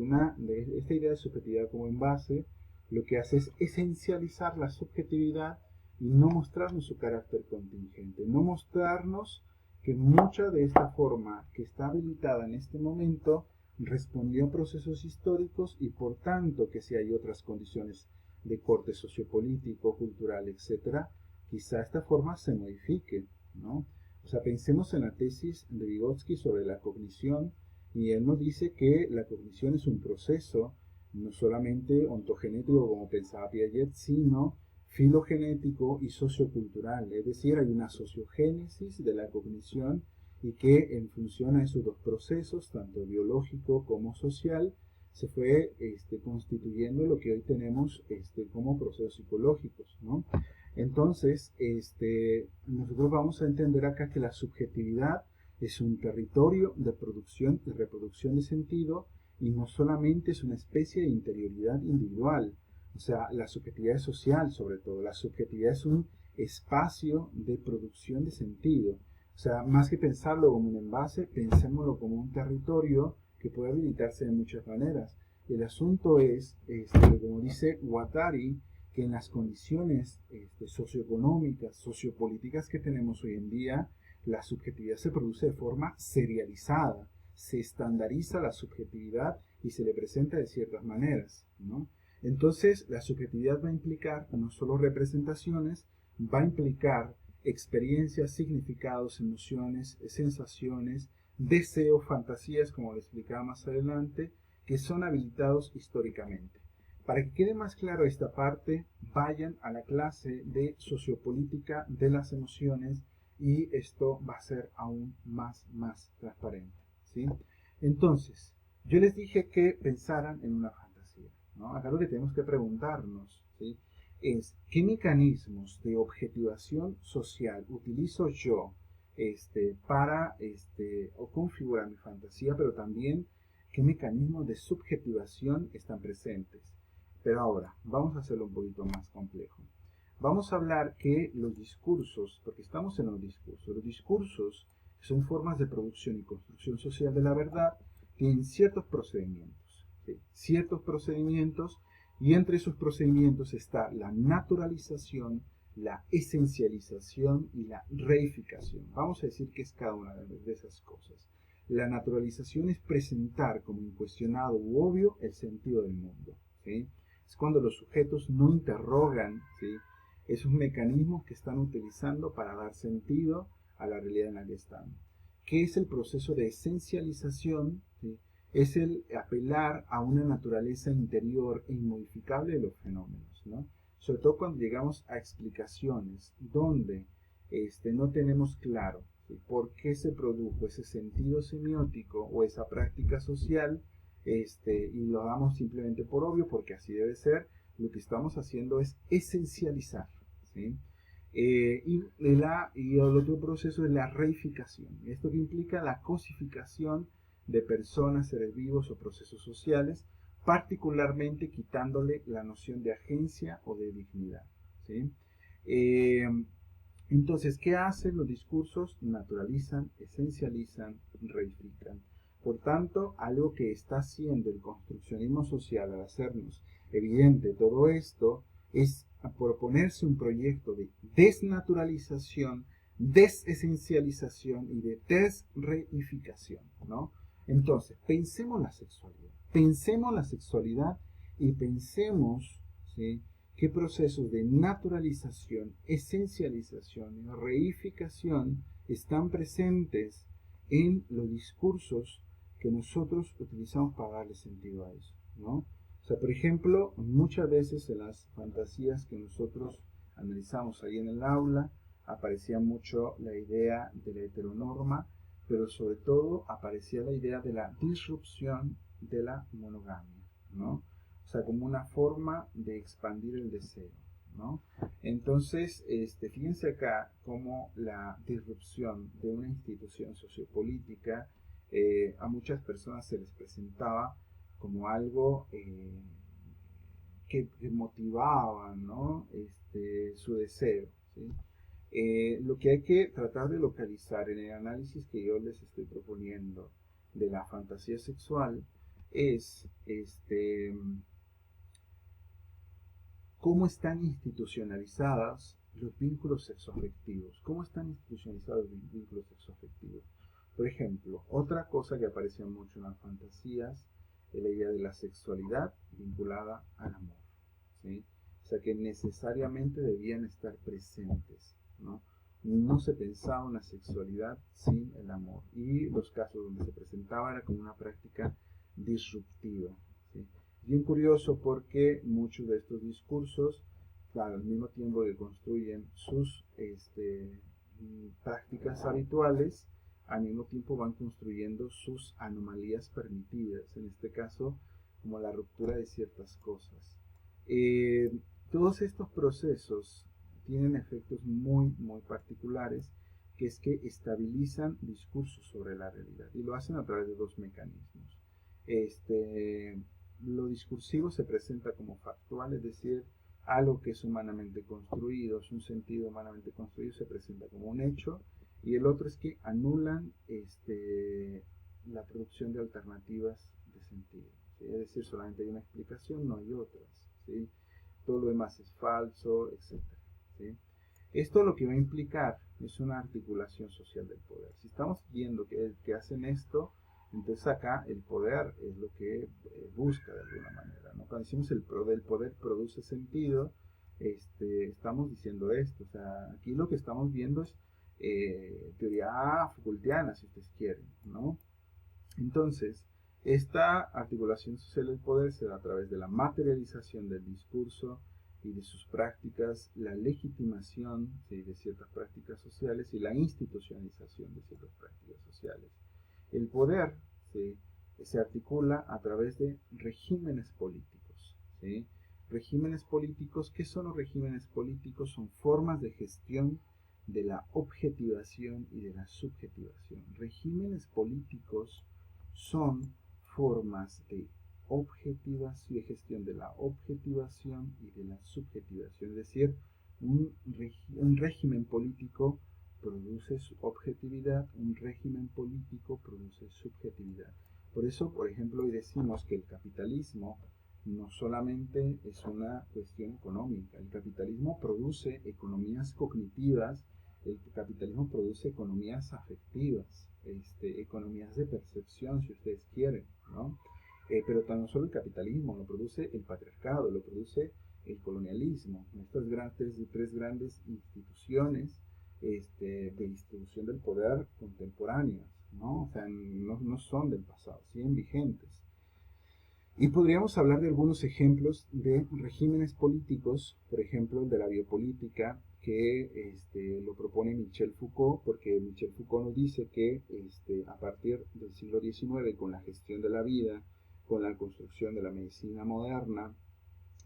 esta idea de subjetividad como envase, lo que hace es esencializar la subjetividad y no mostrarnos su carácter contingente, no mostrarnos que mucha de esta forma que está habilitada en este momento respondió a procesos históricos y por tanto que si hay otras condiciones de corte sociopolítico, cultural, etcétera, quizá esta forma se modifique, ¿no? O sea, pensemos en la tesis de Vygotsky sobre la cognición, y él nos dice que la cognición es un proceso no solamente ontogenético como pensaba Piaget, sino filogenético y sociocultural, es decir, hay una sociogénesis de la cognición y que en función a esos dos procesos, tanto biológico como social, se fue constituyendo lo que hoy tenemos como procesos psicológicos, ¿no? Entonces, nosotros vamos a entender acá que la subjetividad es un territorio de producción y reproducción de sentido y no solamente es una especie de interioridad individual, o sea, la subjetividad es social sobre todo, la subjetividad es un espacio de producción de sentido, o sea, más que pensarlo como un envase, pensémoslo como un territorio que puede habilitarse de muchas maneras. El asunto es, como dice Guattari, que en las condiciones socioeconómicas, sociopolíticas que tenemos hoy en día, la subjetividad se produce de forma serializada, se estandariza la subjetividad y se le presenta de ciertas maneras, ¿no? Entonces, la subjetividad va a implicar no solo representaciones, va a implicar experiencias, significados, emociones, sensaciones, deseos, fantasías, como lo explicaba más adelante, que son habilitados históricamente. Para que quede más claro esta parte, vayan a la clase de sociopolítica de las emociones y esto va a ser aún más transparente, ¿sí? Entonces, yo les dije que pensaran en una fantasía, ¿no? Acá lo que tenemos que preguntarnos, ¿sí?, es qué mecanismos de objetivación social utilizo yo para o configurar mi fantasía, pero también qué mecanismos de subjetivación están presentes. Pero ahora, vamos a hacerlo un poquito más complejo. Vamos a hablar que los discursos, porque estamos en los discursos que son formas de producción y construcción social de la verdad, tienen ciertos procedimientos, ¿sí? Ciertos procedimientos, y entre esos procedimientos está la naturalización, la esencialización y la reificación. Vamos a decir qué es cada una de esas cosas. La naturalización es presentar como incuestionado u obvio el sentido del mundo, ¿sí? Es cuando los sujetos no interrogan, ¿sí?, esos mecanismos que están utilizando para dar sentido a la realidad en la que están. ¿Qué es el proceso de esencialización? ¿Sí? Es el apelar a una naturaleza interior e inmodificable de los fenómenos, ¿no? Sobre todo cuando llegamos a explicaciones donde no tenemos claro, ¿sí?, por qué se produjo ese sentido semiótico o esa práctica social, y lo damos simplemente por obvio porque así debe ser. Lo que estamos haciendo es esencializar, ¿sí? Y el otro proceso es la reificación. Esto que implica la cosificación de personas, seres vivos o procesos sociales, particularmente quitándole la noción de agencia o de dignidad, ¿sí? Entonces, ¿qué hacen los discursos? Naturalizan, esencializan, reifican. Por tanto, algo que está haciendo el construccionismo social al hacernos evidente todo esto es proponerse un proyecto de desnaturalización, desesencialización y de desreificación, ¿no? Entonces, pensemos la sexualidad y pensemos, ¿sí?, qué procesos de naturalización, esencialización y reificación están presentes en los discursos que nosotros utilizamos para darle sentido a eso, ¿no? O sea, por ejemplo, muchas veces en las fantasías que nosotros analizamos ahí en el aula, aparecía mucho la idea de la heteronorma, pero sobre todo aparecía la idea de la disrupción de la monogamia, ¿no? O sea, como una forma de expandir el deseo, ¿no? Entonces, fíjense acá cómo la disrupción de una institución sociopolítica a muchas personas se les presentaba como algo que motivaba, ¿no?, su deseo, ¿sí? Lo que hay que tratar de localizar en el análisis que yo les estoy proponiendo de la fantasía sexual es cómo están institucionalizados los vínculos sexoafectivos. ¿Cómo están institucionalizados los vínculos sexoafectivos? Por ejemplo, otra cosa que aparece mucho en las fantasías es la idea de la sexualidad vinculada al amor, ¿sí? o sea que necesariamente debían estar presentes, ¿no? No se pensaba una sexualidad sin el amor, y los casos donde se presentaba era como una práctica disruptiva, ¿sí? Bien curioso porque muchos de estos discursos, claro, al mismo tiempo que construyen sus prácticas habituales, al mismo tiempo van construyendo sus anomalías permitidas, en este caso como la ruptura de ciertas cosas. Eh, Todos estos procesos tienen efectos muy, muy particulares, que es que estabilizan discursos sobre la realidad, y lo hacen a través de dos mecanismos. Lo discursivo se presenta como factual, es decir, algo que es humanamente construido, es un sentido humanamente construido, se presenta como un hecho, y el otro es que anulan la producción de alternativas de sentido, ¿sí? Es decir, solamente hay una explicación, no hay otras, ¿sí? Todo lo demás es falso, etcétera, ¿sí? Esto lo que va a implicar es una articulación social del poder. Si estamos viendo que hacen esto, entonces acá el poder es lo que busca de alguna manera, ¿no? Cuando decimos el poder produce sentido, estamos diciendo esto. O sea, aquí lo que estamos viendo es teoría Foucaultiana, si ustedes quieren, ¿no? Entonces, esta articulación social del poder se da a través de la materialización del discurso y de sus prácticas, la legitimación, ¿sí?, de ciertas prácticas sociales, y la institucionalización de ciertas prácticas sociales. El poder, ¿sí?, se articula a través de regímenes políticos, ¿sí? Regímenes políticos. ¿Qué son los regímenes políticos? Son formas de gestión de la objetivación y de la subjetivación. Regímenes políticos son formas de objetivación, de gestión de la objetivación y de la subjetivación. Es decir, un régimen político produce su objetividad, un régimen político produce subjetividad. Por eso, por ejemplo, hoy decimos que el capitalismo no solamente es una cuestión económica. El capitalismo produce economías cognitivas, el capitalismo produce economías afectivas, economías de percepción, si ustedes quieren, ¿no? Pero no solo el capitalismo, lo produce el patriarcado, lo produce el colonialismo, estas tres grandes instituciones de distribución del poder contemporáneas, ¿no? O sea, no son del pasado, siguen vigentes. Y podríamos hablar de algunos ejemplos de regímenes políticos, por ejemplo el de la biopolítica, que lo propone Michel Foucault, porque Michel Foucault nos dice que a partir del siglo XIX, con la gestión de la vida, con la construcción de la medicina moderna,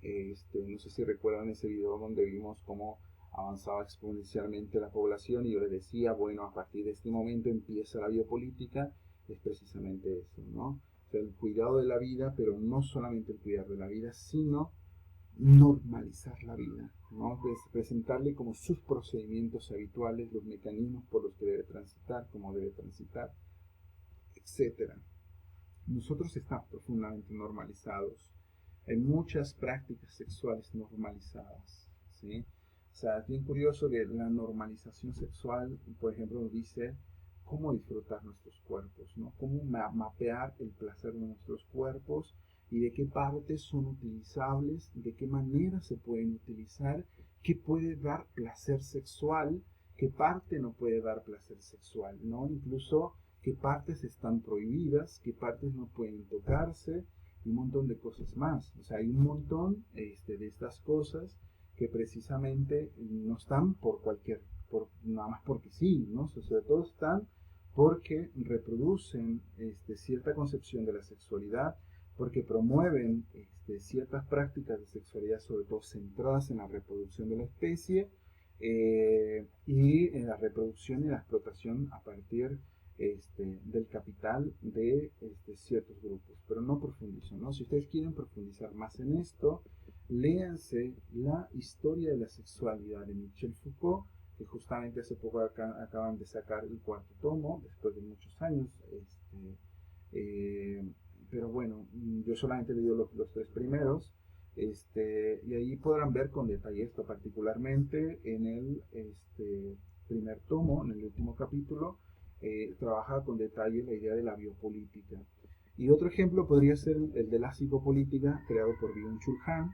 no sé si recuerdan ese video donde vimos cómo avanzaba exponencialmente la población, y yo les decía, bueno, a partir de este momento empieza la biopolítica, es precisamente eso, ¿no? O sea, el cuidado de la vida, pero no solamente el cuidado de la vida, sino normalizar la vida, ¿no? Presentarle como sus procedimientos habituales, los mecanismos por los que debe transitar, cómo debe transitar, etcétera. Nosotros estamos profundamente normalizados. Hay muchas prácticas sexuales normalizadas, ¿sí? O sea, es bien curioso que la normalización sexual, por ejemplo, nos dice cómo disfrutar nuestros cuerpos, ¿no? Cómo mapear el placer de nuestros cuerpos, y de qué partes son utilizables, de qué manera se pueden utilizar, qué puede dar placer sexual, qué parte no puede dar placer sexual, ¿no? Incluso qué partes están prohibidas, qué partes no pueden tocarse, y un montón de cosas más. O sea, hay un montón de estas cosas que precisamente no están nada más porque sí, ¿no? O sea, sobre todo están porque reproducen cierta concepción de la sexualidad, porque promueven ciertas prácticas de sexualidad, sobre todo centradas en la reproducción de la especie, y en la reproducción y la explotación a partir del capital de ciertos grupos. Pero no profundizo, ¿no? Si ustedes quieren profundizar más en esto, léanse La historia de la sexualidad de Michel Foucault, que justamente hace poco acaban de sacar el cuarto tomo, después de muchos años. Pero bueno, yo solamente he leído los tres primeros, y ahí podrán ver con detalle esto, particularmente en el primer tomo, en el último capítulo, trabaja con detalle la idea de la biopolítica. Y otro ejemplo podría ser el de la psicopolítica, creado por Byung-Chul Han,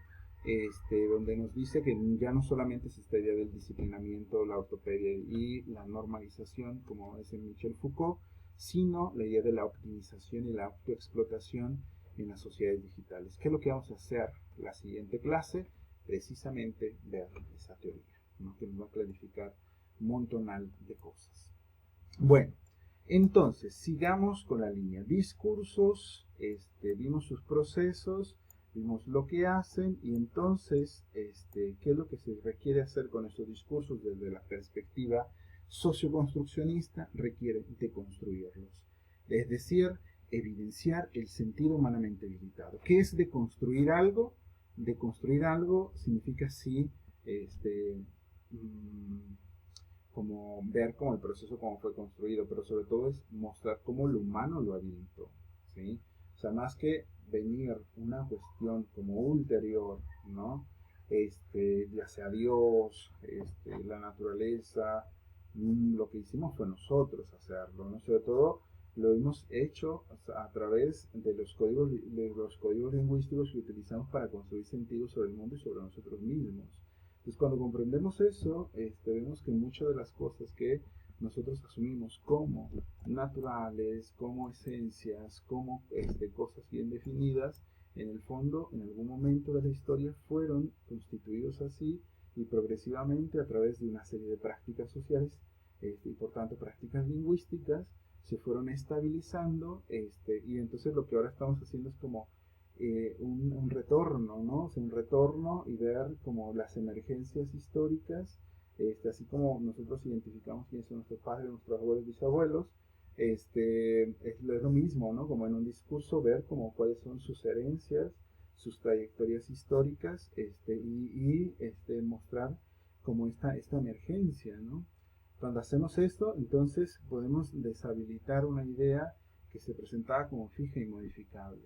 donde nos dice que ya no solamente es esta idea del disciplinamiento, la ortopedia y la normalización, como dice Michel Foucault, sino la idea de la optimización y la autoexplotación en las sociedades digitales. ¿Qué es lo que vamos a hacer la siguiente clase? Precisamente ver esa teoría, ¿no? Que nos va a clarificar un montonal de cosas. Bueno, entonces, sigamos con la línea. Discursos, vimos sus procesos, vimos lo que hacen y entonces, ¿qué es lo que se requiere hacer con estos discursos desde la perspectiva socioconstruccionista? Requiere deconstruirlos. Es decir, evidenciar el sentido humanamente habilitado. ¿Qué es deconstruir algo? Deconstruir algo significa sí, como ver como el proceso como fue construido, pero sobre todo es mostrar cómo lo humano lo habilitó, ¿sí? O sea, más que venir una cuestión como ulterior, ¿no? Ya sea Dios, la naturaleza, lo que hicimos fue nosotros hacerlo, ¿no? Sobre todo lo hemos hecho a través de los códigos lingüísticos que utilizamos para construir sentido sobre el mundo y sobre nosotros mismos. Entonces, cuando comprendemos eso, vemos que muchas de las cosas que nosotros asumimos como naturales, como esencias, como cosas bien definidas, en el fondo, en algún momento de la historia, fueron constituidos así y progresivamente a través de una serie de prácticas sociales y por tanto prácticas lingüísticas se fueron estabilizando y entonces lo que ahora estamos haciendo es como un retorno, ¿no? O sea, un retorno y ver como las emergencias históricas, así como nosotros identificamos quiénes son nuestros padres, nuestros abuelos, bisabuelos, es lo mismo, ¿no? Como en un discurso ver como cuáles son sus herencias, sus trayectorias históricas, mostrar como esta emergencia, ¿no? Cuando hacemos esto, entonces podemos deshabilitar una idea que se presentaba como fija y modificable.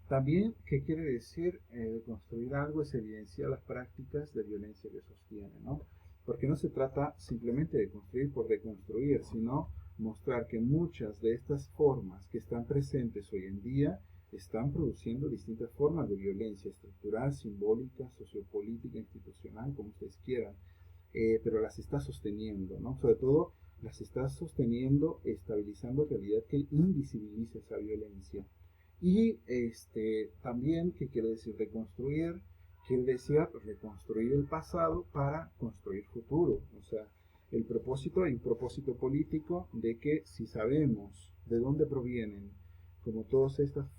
También, ¿qué quiere decir construir algo? Es evidenciar las prácticas de violencia que sostiene, ¿no? Porque no se trata simplemente de construir por deconstruir, sino mostrar que muchas de estas formas que están presentes hoy en día están produciendo distintas formas de violencia estructural, simbólica, sociopolítica, institucional, como ustedes quieran, pero las está sosteniendo, ¿no? Sobre todo las está sosteniendo, estabilizando realidad que invisibiliza esa violencia. Y también, ¿qué quiere decir reconstruir? Quiere decir reconstruir el pasado para construir futuro. O sea, hay un propósito político de que si sabemos de dónde provienen, como todos estos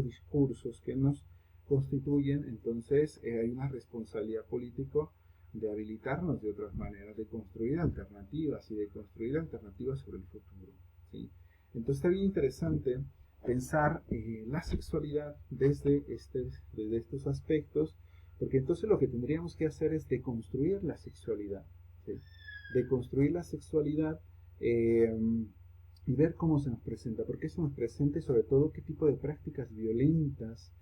discursos que nos constituyen, entonces hay una responsabilidad política de habilitarnos de otras maneras, de construir alternativas y de construir alternativas sobre el futuro, ¿sí? Entonces está bien interesante pensar la sexualidad desde estos aspectos, porque entonces lo que tendríamos que hacer es deconstruir la sexualidad, ¿sí? Deconstruir la sexualidad y ver cómo se nos presenta, porque se nos presenta y sobre todo qué tipo de prácticas violentas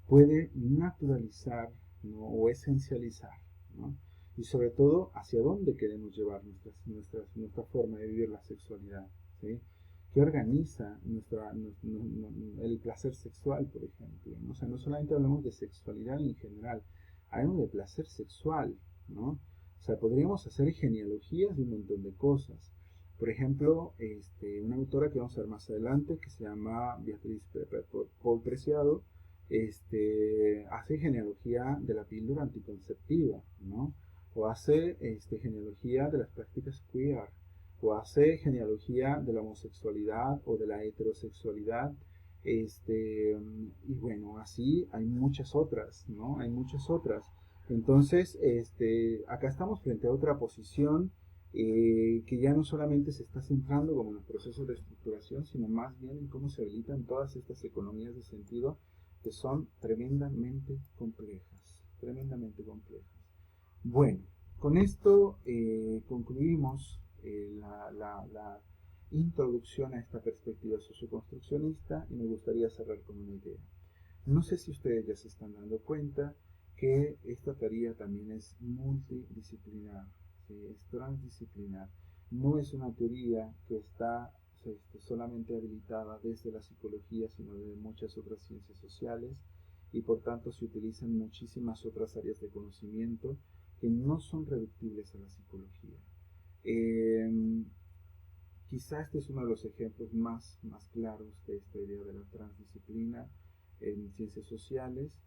puede naturalizar, ¿no? O esencializar, ¿no? Y sobre todo hacia dónde queremos llevar nuestra forma de vivir la sexualidad, ¿sí? Que organiza el placer sexual, por ejemplo, ¿no? O sea, no solamente hablamos de sexualidad en general, hablamos de placer sexual, ¿no? O sea, podríamos hacer genealogías de un montón de cosas. Por ejemplo, una autora que vamos a ver más adelante, que se llama Beatriz Paul Preciado, hace genealogía de la píldora anticonceptiva, ¿no? O hace genealogía de las prácticas queer, o hace genealogía de la homosexualidad o de la heterosexualidad, y bueno, así hay muchas otras, ¿no? Hay muchas otras. Entonces, acá estamos frente a otra posición que ya no solamente se está centrando como en los procesos de estructuración, sino más bien en cómo se habilitan todas estas economías de sentido que son tremendamente complejas, tremendamente complejas. Bueno, con esto concluimos la introducción a esta perspectiva socioconstruccionista y me gustaría cerrar con una idea. No sé si ustedes ya se están dando cuenta que esta tarea también es multidisciplinar, ¿sí? Es transdisciplinar. No es una teoría que está solamente habilitada desde la psicología, sino de muchas otras ciencias sociales. y por tanto se utilizan muchísimas otras áreas de conocimiento que no son reductibles a la psicología. Eh, Quizá este es uno de los ejemplos más claros de esta idea de la transdisciplina en ciencias sociales,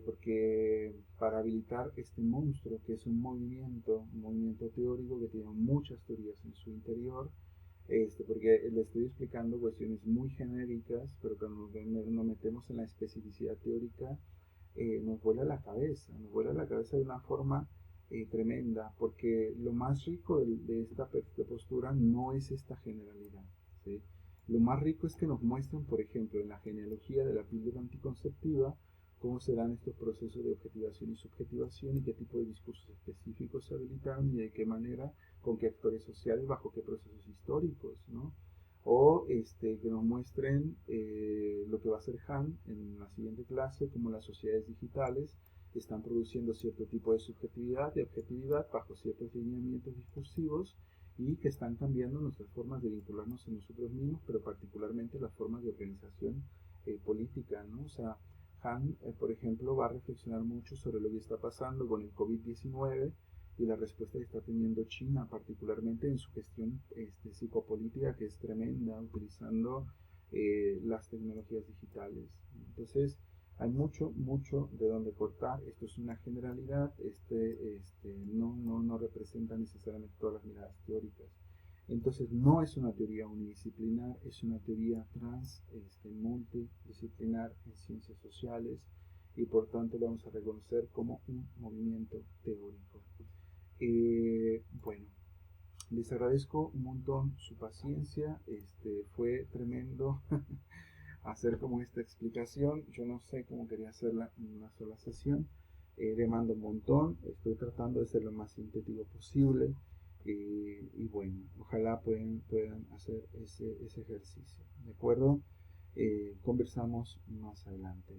porque para habilitar este monstruo, que es un movimiento teórico que tiene muchas teorías en su interior, porque le estoy explicando cuestiones muy genéricas, pero cuando nos metemos en la especificidad teórica, nos vuela la cabeza de una forma tremenda, porque lo más rico de esta postura no es esta generalidad, ¿sí? Lo más rico es que nos muestren, por ejemplo, en la genealogía de la píldora anticonceptiva, cómo se dan estos procesos de objetivación y subjetivación y qué tipo de discursos específicos se habilitaron y de qué manera, con qué actores sociales, bajo qué procesos históricos, ¿no? O que nos muestren lo que va a hacer Han en la siguiente clase, como las sociedades digitales están produciendo cierto tipo de subjetividad y objetividad bajo ciertos lineamientos discursivos y que están cambiando nuestras formas de vincularnos en nosotros mismos, pero particularmente las formas de organización política, ¿no? O sea, Han, por ejemplo, va a reflexionar mucho sobre lo que está pasando con el COVID-19 y la respuesta que está teniendo China, particularmente en su gestión psicopolítica, que es tremenda, utilizando las tecnologías digitales. Entonces, hay mucho de donde cortar. Esto es una generalidad, no representa necesariamente todas las miradas teóricas. Entonces, no es una teoría unidisciplinar, es una teoría multidisciplinar en ciencias sociales y por tanto lo vamos a reconocer como un movimiento teórico. Bueno, les agradezco un montón su paciencia, fue tremendo hacer como esta explicación. Yo no sé cómo quería hacerla en una sola sesión. Le mando un montón. Estoy tratando de ser lo más sintético posible. Y bueno, ojalá puedan hacer ese ejercicio. ¿De acuerdo? Conversamos más adelante.